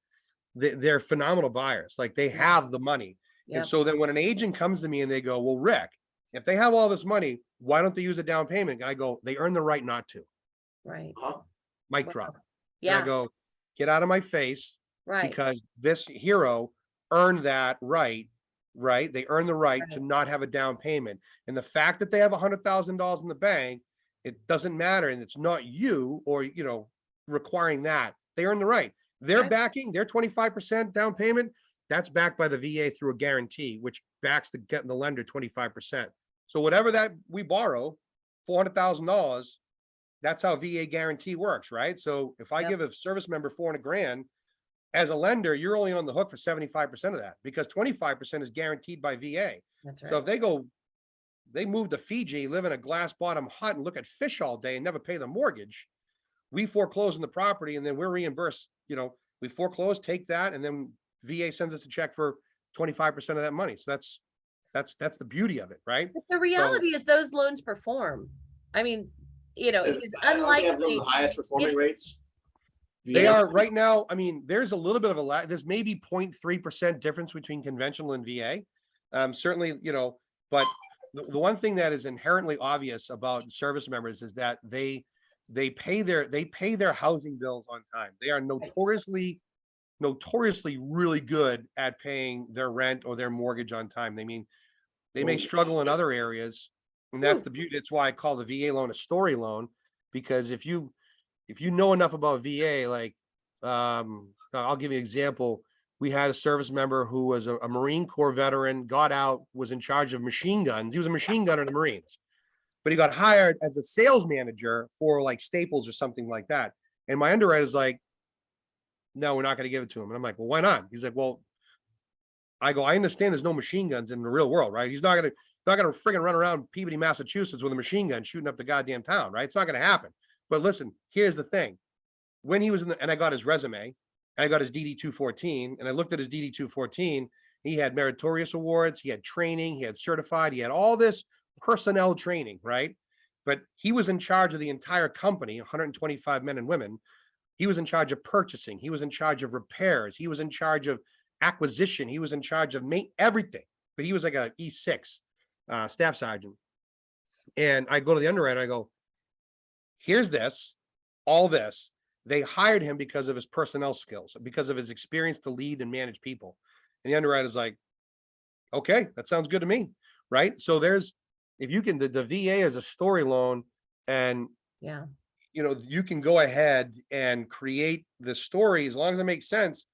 They're phenomenal buyers. Like they have the money. And so then when an agent comes to me and they go, well, Rick, if they have all this money, why don't they use a down payment? And I go, they earn the right not to. Right. Mic drop. Yeah. And I go, get out of my face. Right. Because this hero earned that right? They earn the right to not have a down payment. And the fact that they have $100,000 in the bank, it doesn't matter. And it's not you or, requiring that. They earn the right. They're backing their 25% down payment. That's backed by the VA through a guarantee, which backs the lender 25%. So whatever that we borrow, $400,000, that's how VA guarantee works, right? So if I give a service member $400,000, as a lender, you're only on the hook for 75% of that, because 25% is guaranteed by VA. That's right. So if they move to Fiji, live in a glass bottom hut and look at fish all day and never pay the mortgage, we foreclose on the property and then we're reimbursed. We foreclose, take that, and then VA sends us a check for 25% of that money. So that's the beauty of it, right? But the reality is those loans perform. I mean, you know, it is Don't they have unlikely. the highest performing rates? They VA? are right now. I mean, there's a little bit of a lag. There's maybe 0.3% difference between conventional and VA. Certainly, you know, but the one thing that is inherently obvious about service members is that they pay their housing bills on time. They are notoriously really good at paying their rent or their mortgage on time. They may struggle in other areas, and that's the beauty. That's why I call the VA loan a story loan, because if you know enough about VA, like, I'll give you an example. We had a service member who was a Marine Corps veteran, got out, was in charge of machine guns. He was a machine gunner in the Marines, but he got hired as a sales manager for like Staples or something like that. And my underwriter's like, no, we're not going to give it to him. And I'm like, well, why not? He's like, well, I understand there's no machine guns in the real world, right? He's not going to friggin' run around Peabody, Massachusetts with a machine gun shooting up the goddamn town, right? It's not going to happen. But listen, here's the thing. When he was and I got his resume, and I got his DD 214, and I looked at his DD 214. He had meritorious awards, he had training, he had certified, he had all this personnel training, right? But he was in charge of the entire company, 125 men and women. He was in charge of purchasing, he was in charge of repairs, he was in charge of acquisition, he was in charge of everything. But he was like a E6 staff sergeant. And I go to the underwriter, I go, here's this, all this. They hired him because of his personnel skills, because of his experience to lead and manage people. And the underwriter's like, okay, that sounds good to me, right? So if you can, the VA is a story loan, and Yeah. you know, you can go ahead and create the story as long as it makes sense,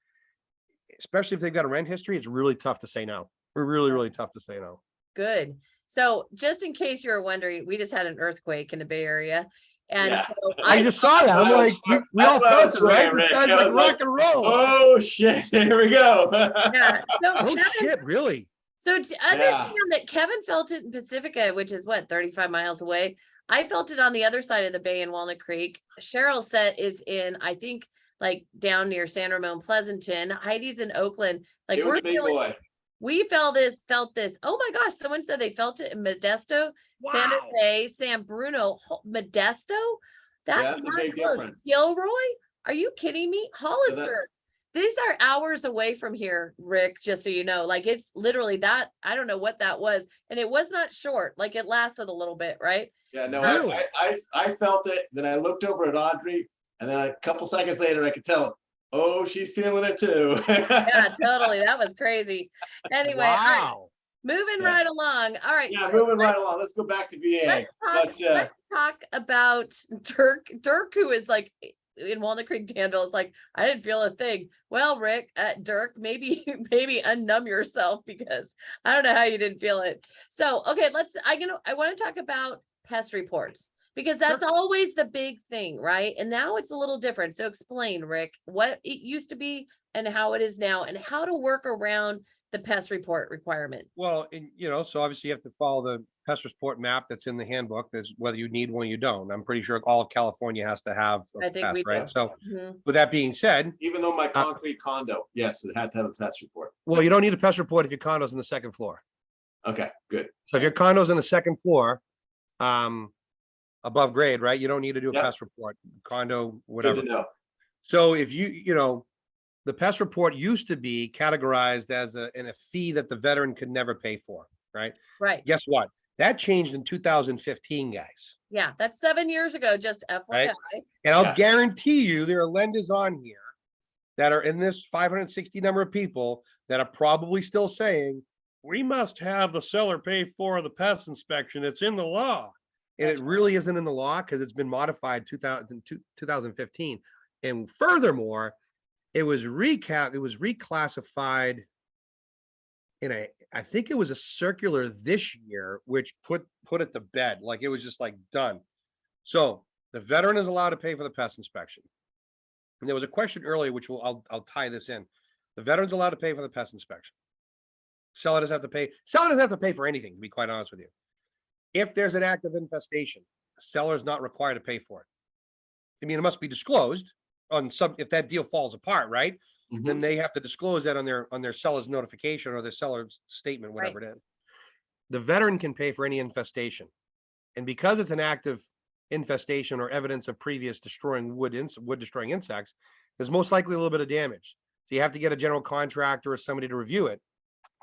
especially if they've got a rent history. It's really tough to say no. We're really tough to say no. Good. So just in case you're wondering, we just had an earthquake in the Bay Area. And Yeah. so I just saw that. I'm like, we all felt it, right? This guy's like rock and roll. Oh shit! Here we go. yeah. So Oh Kevin, shit, really? so to understand that Kevin felt it in Pacifica, which is what, 35 miles away. I felt it on the other side of the bay in Walnut Creek. Cheryl set is in, I think, like down near San Ramon, Pleasanton. Heidi's in Oakland. Like It was we're a big feeling, boy. we felt this. Oh my gosh, someone said they felt it in Modesto, San Wow. Jose, San Bruno, Modesto. That's that's a not big close. difference. Gilroy? Are you kidding me? Hollister. These are hours away from here, Rick, just so you know. Like it's literally that. I don't know what that was. And it was not short. Like it lasted a little bit, right? Yeah, no, Really? I felt it. Then I looked over at Audrey, and then a couple seconds later, I could tell, oh, she's feeling it too. Yeah, totally. That was crazy. Anyway, all right, Wow. moving Yeah. right along. All right. Yeah, so moving right along. Let's go back to VA. let's talk about Dirk. Dirk, who is like in Walnut Creek, Danville, is like, I didn't feel a thing. Well, Rick, Dirk, maybe unnumb yourself, because I don't know how you didn't feel it. So, okay, I want to talk about pest reports, because that's always the big thing, right? And now it's a little different. So explain, Rick, what it used to be and how it is now, and how to work around the pest report requirement. Well, and you know, so obviously you have to follow the pest report map that's in the handbook. There's whether you need one or you don't. I'm pretty sure all of California has to have a I think pest, we right? do. So Mhm. with that being said, Even though my concrete condo, yes, it had to have a pest report. well, you don't need a pest report if your condo's on the second floor. Okay, good. So if your condo's on the second floor, above grade, right? You don't need to do a Yep. pest report, condo, Good whatever. to know. So if you know, the pest report used to be categorized as a fee that the veteran could never pay for, right? Right. Guess what? That changed in 2015, guys. Yeah, that's 7 years ago, just FYI. And I'll Yeah. guarantee you there are lenders on here that are in this 560 number of people that are probably still saying, we must have the seller pay for the pest inspection. It's in the law. And That's it really isn't in the law because it's been modified 2015. And furthermore, it was reclassified in I think it was a circular this year, which put it to bed. Like it was just like done. So the veteran is allowed to pay for the pest inspection. And there was a question earlier, which I'll tie this in. The veteran's allowed to pay for the pest inspection. Seller doesn't have to pay. Seller doesn't have to pay for anything, to be quite honest with you. If there's an active infestation, the seller is not required to pay for it. I mean, it must be disclosed on if that deal falls apart, right? Mhm. Then they have to disclose that on their seller's notification or their seller's statement, whatever it is. The veteran can pay for any infestation. And because it's an active infestation or evidence of previous destroying wood destroying insects, there's most likely a little bit of damage. So you have to get a general contractor or somebody to review it.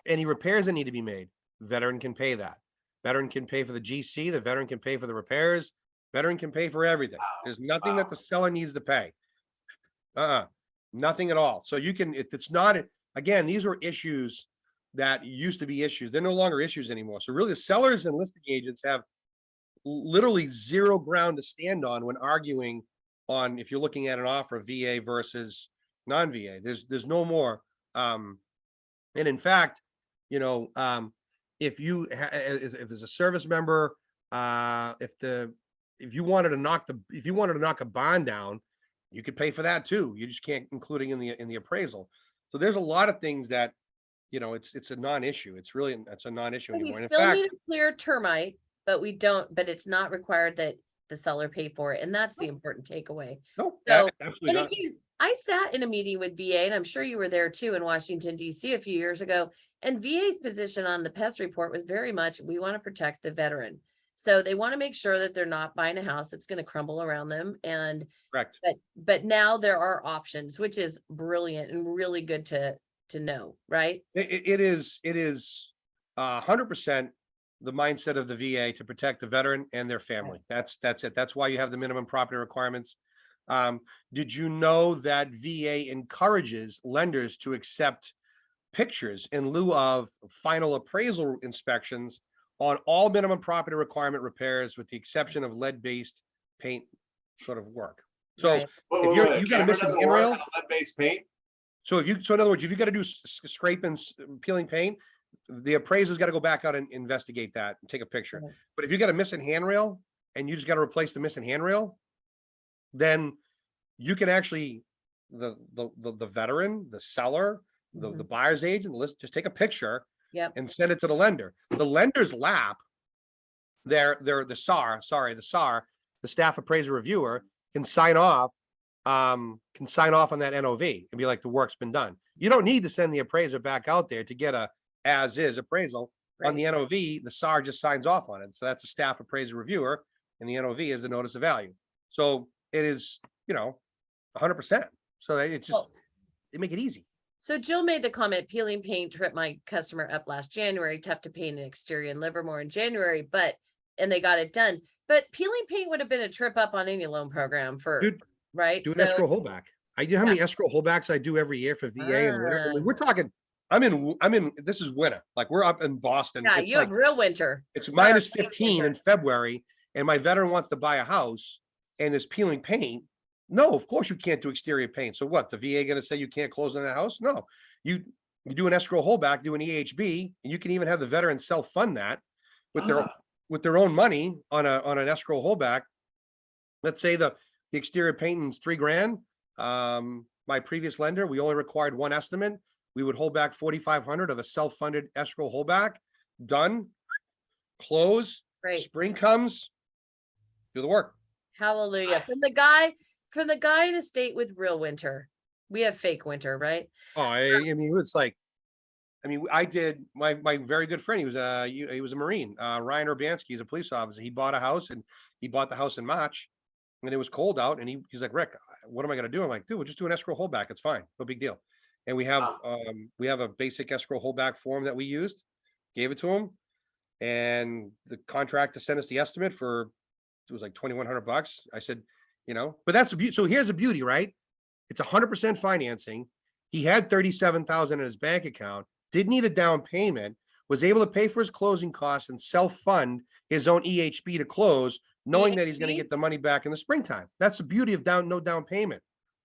Any repairs that need to be made, veteran can pay that. Veteran can pay for the GC, the veteran can pay for the repairs, veteran can pay for everything. There's nothing that the seller needs to pay. Nothing at all. So you can, if it's not, again, these were issues that used to be issues. They're no longer issues anymore. So really the sellers and listing agents have literally zero ground to stand on when arguing on, if you're looking at an offer, VA versus non-VA. There's no more. And in fact, you know, if there's a service member, if you wanted to knock a bond down, you could pay for that too. You just can't include it in the appraisal. So there's a lot of things that, you know, it's a non-issue. It's a non-issue We anymore. And in still fact, need a clear termite, but it's not required that the seller pay for it. And that's the important takeaway. no, So, absolutely and not. again, I sat in a meeting with VA, and I'm sure you were there too in Washington, DC a few years ago. And VA's position on the pest report was very much, we want to protect the veteran. So they want to make sure that they're not buying a house that's going to crumble around them. And Correct. but now there are options, which is brilliant and really good to know, right? It is 100% the mindset of the VA to protect the veteran and their family. That's it. That's why you have the minimum property requirements. Did you know that VA encourages lenders to accept pictures in lieu of final appraisal inspections on all minimum property requirement repairs, with the exception of lead-based paint sort of work? So Right. if you got a missing handrail, lead-based paint. so in other words, if you got to do scraping, peeling paint, the appraiser's got to go back out and investigate that and take a picture. Right. But if you got a missing handrail and you just got to replace the missing handrail, then you can actually, the veteran, the seller, the buyer's agent, just take a picture and send it to the lender. The lender's lap, the staff appraiser reviewer, can sign off on that NOV and be like, the work's been done. You don't need to send the appraiser back out there to get a as-is appraisal. On the NOV. The SAR just signs off on it. So that's a staff appraiser reviewer, and the NOV is the notice of value. So it is, 100%. So it just, they make it easy. So Jill made the comment, peeling paint tripped my customer up last January, tough to paint an exterior in Livermore in January, and they got it done. But peeling paint would have been a trip up on any loan program right? Do an escrow holdback. I do how many escrow holdbacks I do every year for VA and winter. I mean, we're talking, I'm in, this is winter. Like, we're up in Boston. Yeah, It's you like, have real winter. it's minus 15 in February, and my veteran wants to buy a house and is peeling paint. No, of course you can't do exterior paint. So what? The VA going to say you can't close on that house? No, you do an escrow holdback, do an EHB, and you can even have the veteran self-fund that with their own money on an escrow holdback. Let's say the exterior painting's $3,000. My previous lender, we only required one estimate. We would hold back $4,500 of a self-funded escrow holdback. Done. Close. Great. Spring comes. Do the work. Hallelujah. Nice. From the guy in a state with real winter. We have fake winter, right? Oh, I mean, it's like, I did my very good friend. He was a Marine. Ryan Urbanski. He's a police officer. He bought a house, and he bought the house in March, and it was cold out. And he's like, Rick, what am I going to do? I'm like, dude, we'll just do an escrow holdback. It's fine. No big deal. And we have a basic escrow holdback form that we used, gave it to him, and the contractor sent us the estimate for, it was like $2,100. I said, but that's the beauty. So here's the beauty, right? It's 100% financing. He had $37,000 in his bank account, didn't need a down payment, was able to pay for his closing costs and self-fund his own EHB to close, knowing that he's going to get the money back in the springtime. That's the beauty of no down payment.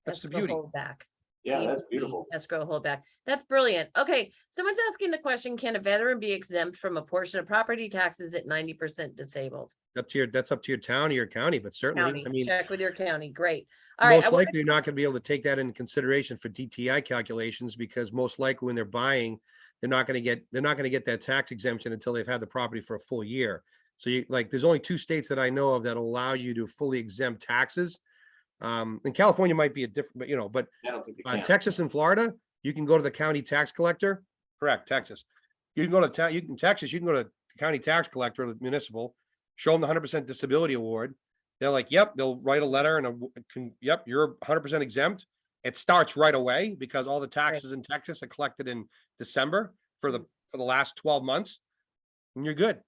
That's the beauty. Holdback. Yeah, that's beautiful. Escrow holdback. That's brilliant. Okay, someone's asking the question, can a veteran be exempt from a portion of property taxes at 90% disabled? That's up to your town or your county, but certainly, County. Check with your county. Great. All right. Most likely you're not going to be able to take that into consideration for DTI calculations, because most likely when they're buying, they're not going to get that tax exemption until they've had the property for a full year. So there's only 2 states that I know of that allow you to fully exempt taxes. And California might be a different, but I don't think they can. Texas and Florida, you can go to the county tax collector. Correct, Texas. You can go to Texas, you can go to the county tax collector, the municipal, show them the 100% disability award, They're like, yep, they'll write a letter and yep, you're 100% exempt. It starts right away because all the taxes in Texas are collected in December for the last 12 months, and you're good.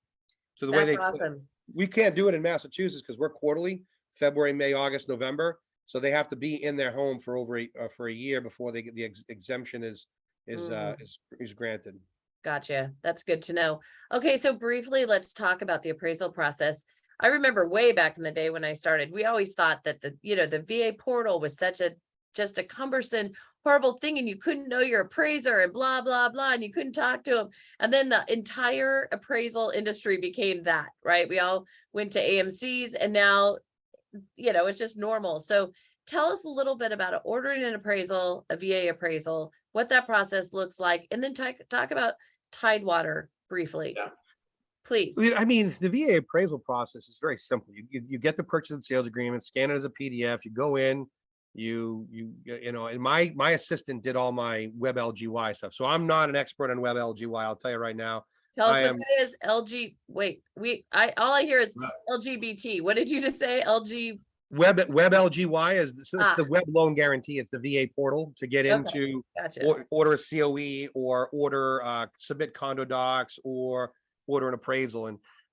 So the way That's awesome. we can't do it in Massachusetts because we're quarterly, February, May, August, November. So they have to be in their home for over for a year before they get the exemption is granted. Gotcha. That's good to know. Okay, so briefly, let's talk about the appraisal process. I remember way back in the day when I started, we always thought that the VA portal was just a cumbersome, horrible thing, and you couldn't know your appraiser and blah, blah, blah, and you couldn't talk to him. And then the entire appraisal industry became that, right? We all went to AMCs, and now, it's just normal. So tell us a little bit about ordering an appraisal, a VA appraisal, what that process looks like, and then talk about Tidewater briefly. Yeah. Please. I mean, the VA appraisal process is very simple. You get the purchase and sales agreement, scan it as a PDF, you go in, and my assistant did all my web LGY stuff. So I'm not an expert on web LGY, I'll tell you right now. Tell us what it is. All I hear is LGBT. What did you just say? Web LGY is it's the web loan guarantee. It's the VA portal to get into order a COE or order submit condo docs or order an appraisal.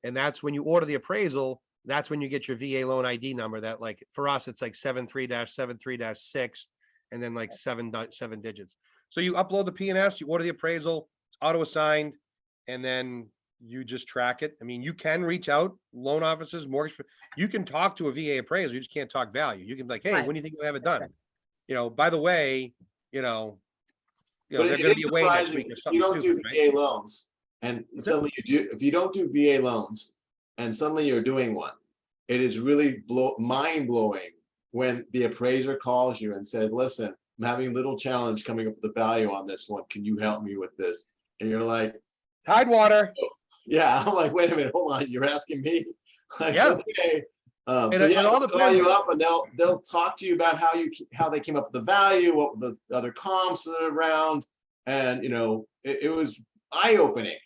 And that's when you order the appraisal, that's when you get your VA loan ID number. That, like, for us, it's like 73-73-6 and then like seven digits. So you upload the PNS, you order the appraisal, it's auto assigned, and then you just track it. I mean, you can reach out, loan officers, mortgage, you can talk to a VA appraiser, you just can't talk value. You can be like, hey, when do you think you'll have it done? By the way, they're going to be away next week or something. You don't do VA loans, and suddenly if you don't do VA loans, and suddenly you're doing one, it is really mind blowing when the appraiser calls you and said, listen, I'm having a little challenge coming up with the value on this one. Can you help me with this? And you're like, Tidewater. Oh, yeah. I'm like, wait a minute, hold on. You're asking me? Like, yeah. Okay. They'll call you up and they'll talk to you about how they came up with the value, what the other comps that are around, and it was eye opening.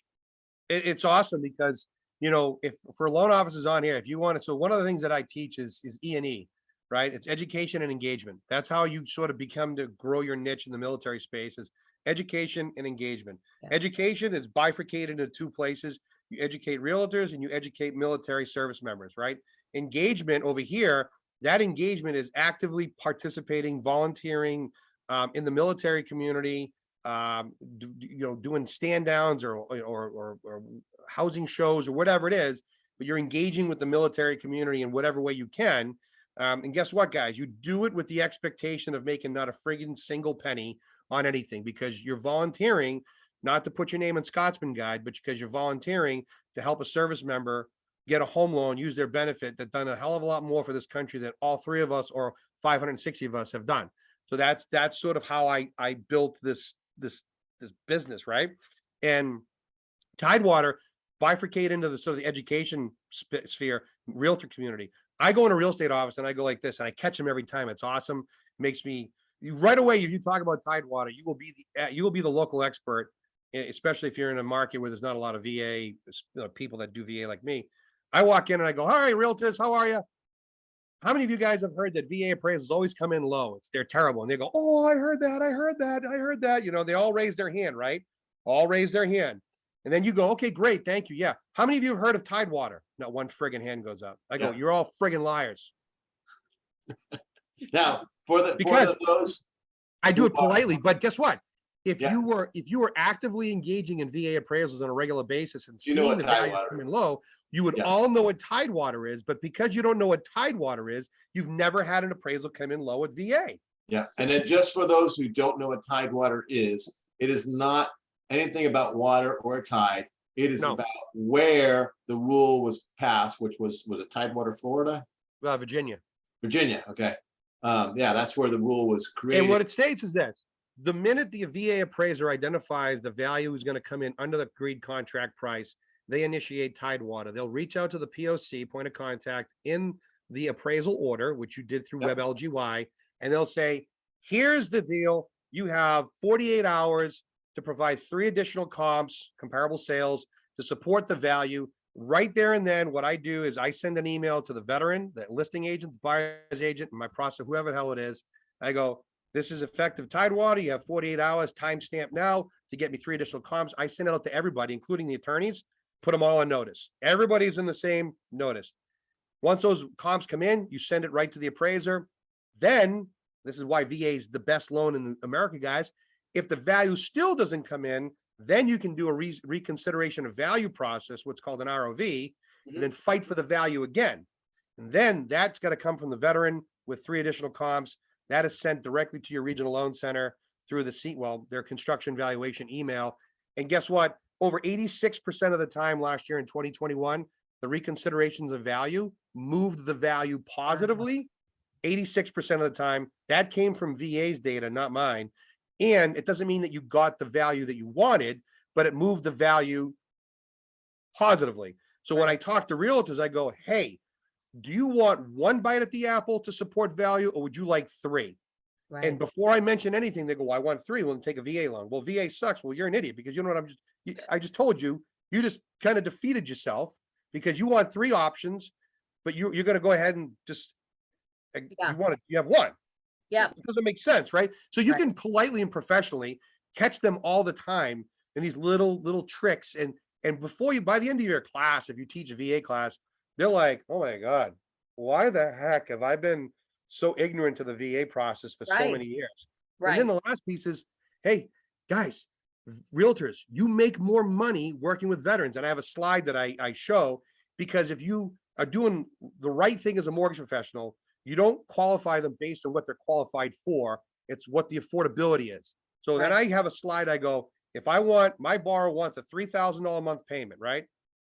It's awesome because if for loan officers on here, if you want to, so one of the things that I teach is E&E, right? It's education and engagement. That's how you sort of become to grow your niche in the military space, is education and engagement. Yeah. Education is bifurcated into two places. You educate realtors and you educate military service members, right? Engagement over here, that engagement is actively participating, volunteering in the military community, doing stand downs or housing shows or whatever it is, but you're engaging with the military community in whatever way you can. And guess what, guys? You do it with the expectation of making not a friggin' single penny on anything, because you're volunteering not to put your name in Scotsman Guide, but because you're volunteering to help a service member get a home loan, use their benefit, that done a hell of a lot more for this country than all three of us or 560 of us have done. So that's sort of how I built this business, right? And Tidewater bifurcate into the sort of the education sphere, realtor community. I go in a real estate office and I go like this, and I catch them every time. It's awesome. It makes me right away. If you talk about Tidewater, you will be the local expert, especially if you're in a market where there's not a lot of VA people that do VA like me. I walk in and I go, all right, realtors, how are you? How many of you guys have heard that VA appraisals always come in low? They're terrible. And they go, oh, I heard that. They all raise their hand, right? All raise their hand. And then you go, okay, great, thank you. Yeah. How many of you have heard of Tidewater? Not one friggin' hand goes up. I go, you're all friggin' liars. Now, because those, I do it politely, but guess what? If you were actively engaging in VA appraisals on a regular basis and seeing the value coming low, you would all know what Tidewater is. But because you don't know what Tidewater is, you've never had an appraisal come in low at VA. Yeah. And then just for those who don't know what Tidewater is, it is not anything about water or a tide. It is about where the rule was passed, which was it Tidewater, Florida? Virginia. Virginia. Okay. That's where the rule was created. And what it states is this: the minute the VA appraiser identifies the value is going to come in under the agreed contract price, they initiate Tidewater. They'll reach out to the POC, point of contact, in the appraisal order, which you did through WebLGY, and they'll say, here's the deal. You have 48 hours to provide 3 additional comps, comparable sales, to support the value. right there and then what I do is I send an email to the veteran, the listing agent, the buyer's agent, and my process, whoever the hell it is. I go, this is effective Tidewater. You have 48 hours timestamp now to get me 3 additional comps. I send it out to everybody, including the attorneys, put them all on notice. Everybody's in the same notice. Once those comps come in, you send it right to the appraiser. Then, this is why VA is the best loan in America, guys. If the value still doesn't come in, then you can do a reconsideration of value process, what's called an ROV, and then fight for the value again. And then that's got to come from the veteran with 3 additional comps. That is sent directly to your regional loan center through their construction valuation email. And guess what? Over 86% of the time last year in 2021, the reconsiderations of value moved the value positively. 86% of the time. That came from VA's data, not mine. And it doesn't mean that you got the value that you wanted, but it moved the value positively. So when I talk to realtors, I go, hey, do you want 1 bite at the apple to support value, or would you like 3? Right. And before I mention anything, they go, well, I want 3. Well, then take a VA loan. Well, VA sucks. Well, you're an idiot, because you know what I just told you, you just kind of defeated yourself because you want 3 options, but you're going to go ahead and just, you have 1. Yeah. It doesn't make sense, right? So you can politely and professionally catch them all the time in these little tricks. And before by the end of your class, if you teach a VA class, they're like, oh my God, why the heck have I been so ignorant to the VA process for so many years? Right. And then the last piece is, hey, guys, realtors, you make more money working with veterans. And I have a slide that I show, because if you are doing the right thing as a mortgage professional, you don't qualify them based on what they're qualified for. It's what the affordability is. So then I have a slide. I go, if my borrower wants a $3,000 a month payment, right?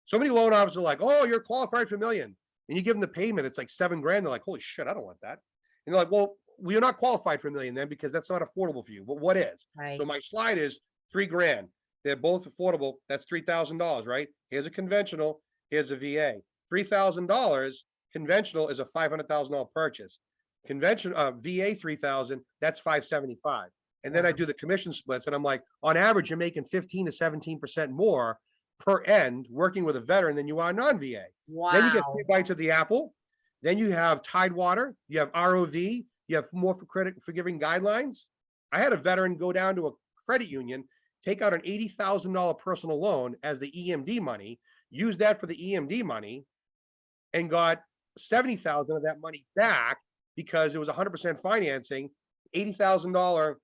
So many loan officers are like, oh, you're qualified for $1 million. And you give them the payment, it's like $7,000. They're like, holy shit, I don't want that. And they're like, well, you're not qualified for $1 million then, because that's not affordable for you. But what is? Right. So my slide is $3,000. They're both affordable. That's $3,000, right? Here's a conventional. Here's a VA. $3,000 conventional is a $500,000 purchase. Conventional VA 3,000, that's $575,000. And then I do the commission splits, and I'm like, on average, you're making 15 to 17% more per end working with a veteran than you are non-VA. Wow. Then you get 3 bites of the apple. Then you have Tidewater, you have ROV, you have more for credit forgiving guidelines. I had a veteran go down to a credit union, take out an $80,000 personal loan as the EMD money, use that for the EMD money, and got 70,000 of that money back because it was 100% financing. $80,000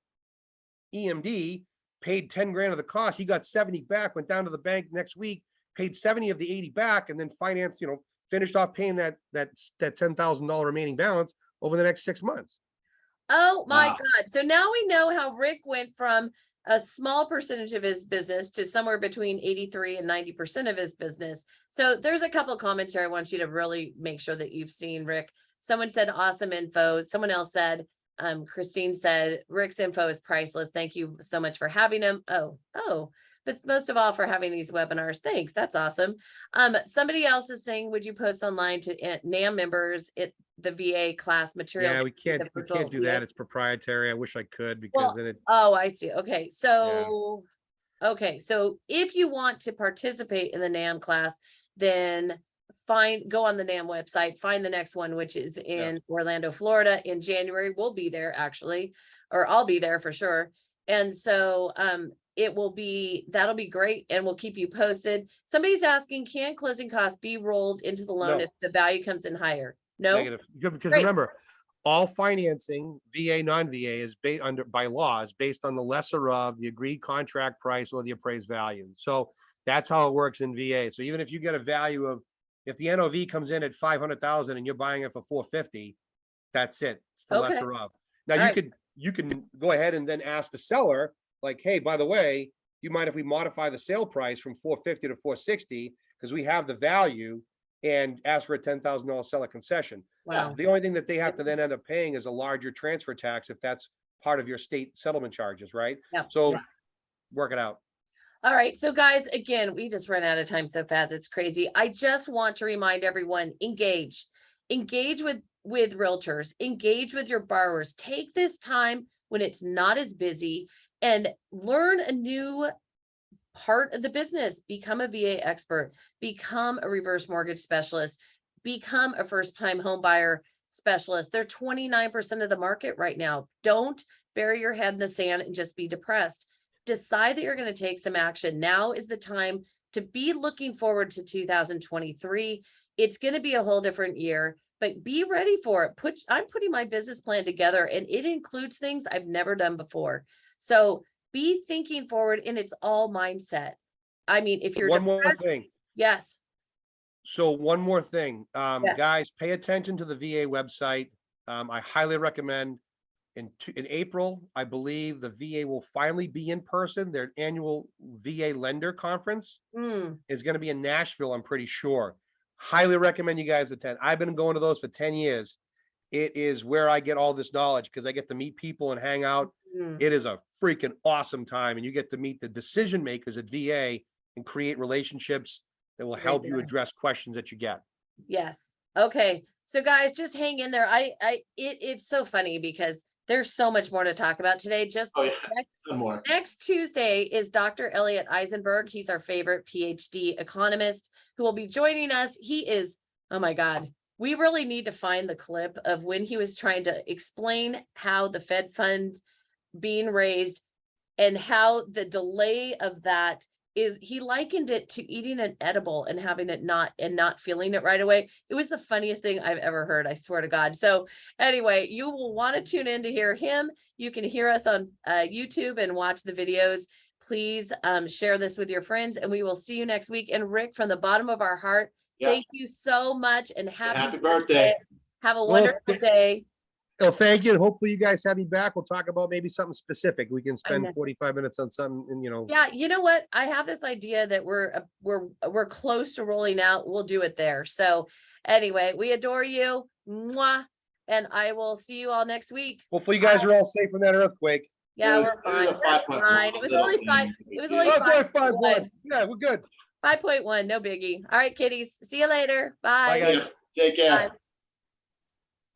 EMD, paid 10 grand of the cost. He got 70 back, went down to the bank next week, paid 70 of the 80 back, and then financed, finished off paying that $10,000 remaining balance over the next 6 months. Oh my Wow. God. So now we know how Rick went from a small percentage of his business to somewhere between 83 and 90% of his business. So there's a couple of commentary I want you to really make sure that you've seen, Rick. Someone said awesome info. Someone else said, Christine said, Rick's info is priceless. Thank you so much for having him. Oh, but most of all for having these webinars. Thanks. That's awesome. Somebody else is saying, would you post online to NAM members the VA class materials? Yeah, we can't do that. It's proprietary. I wish I could, because then it. Oh, I see. Okay. So, okay. So if you want to participate in the NAM class, then go on the NAM website, find the next one, which is in Orlando, Florida in January. We'll be there actually, or I'll be there for sure. And so, that'll be great. And we'll keep you posted. Somebody's asking, can closing costs be rolled into the loan if the value comes in higher? No. Negative. Because remember, all financing, VA, non-VA, is by law is based on the lesser of the agreed contract price or the appraised value. So that's how it works in VA. So even if you get a value of, if the NOV comes in at 500,000 and you're buying it for 450, that's it. It's the lesser of. Now you can go ahead and then ask the seller, like, hey, by the way, you mind if we modify the sale price from 450 to 460 because we have the value, and ask for a $10,000 seller concession. Wow. The only thing that they have to then end up paying is a larger transfer tax if that's part of your state settlement charges, right? Yeah. So work it out. All right. So guys, again, we just ran out of time so fast. It's crazy. I just want to remind everyone, engage with realtors, engage with your borrowers. Take this time when it's not as busy and learn a new part of the business. Become a VA expert, become a reverse mortgage specialist, become a first time home buyer specialist. They're 29% of the market right now. Don't bury your head in the sand and just be depressed. Decide that you're going to take some action. Now is the time to be looking forward to 2023. It's going to be a whole different year, but be ready for it. I'm putting my business plan together and it includes things I've never done before. So be thinking forward, and it's all mindset. I mean, if you're One more depressed, thing. yes. So one more thing, Yes. guys, pay attention to the VA website. I highly recommend in April, I believe the VA will finally be in person. Their annual VA lender conference is going to be in Nashville, I'm pretty sure. Highly recommend you guys attend. I've been going to those for 10 years. It is where I get all this knowledge because I get to meet people and hang out. It is a freaking awesome time. And you get to meet the decision makers at VA and create relationships that will help you address questions that you get. Yes. Okay. So guys, just hang in there. It's so funny because there's so much more to talk about today. Just Oh, yeah. next Tuesday is Dr. Elliot Eisenberg. He's our favorite PhD economist who will be joining us. He is, oh my God, we really need to find the clip of when he was trying to explain how the Fed funds being raised and how the delay of that is. He likened it to eating an edible and having it not feeling it right away. It was the funniest thing I've ever heard, I swear to God. So anyway, you will want to tune in to hear him. You can hear us on YouTube and watch the videos. Please share this with your friends, and we will see you next week. And Rick, from the bottom of our heart, thank you so much, and happy birthday. Have a wonderful day. Well, thank you. And hopefully you guys have me back. We'll talk about maybe something specific. We can spend know. 45 minutes on something, and Yeah, you know what? I have this idea that we're close to rolling out. We'll do it there. So anyway, we adore you. Mwah. And I will see you all next week. hopefully you guys are all safe from that earthquake. Yeah, we're fine. We're fine. It was only 5. It was only 5.1. Yeah, we're good. 5.1. No biggie. All right, kiddies. See you later. Bye, Bye. guys. Take care. Bye.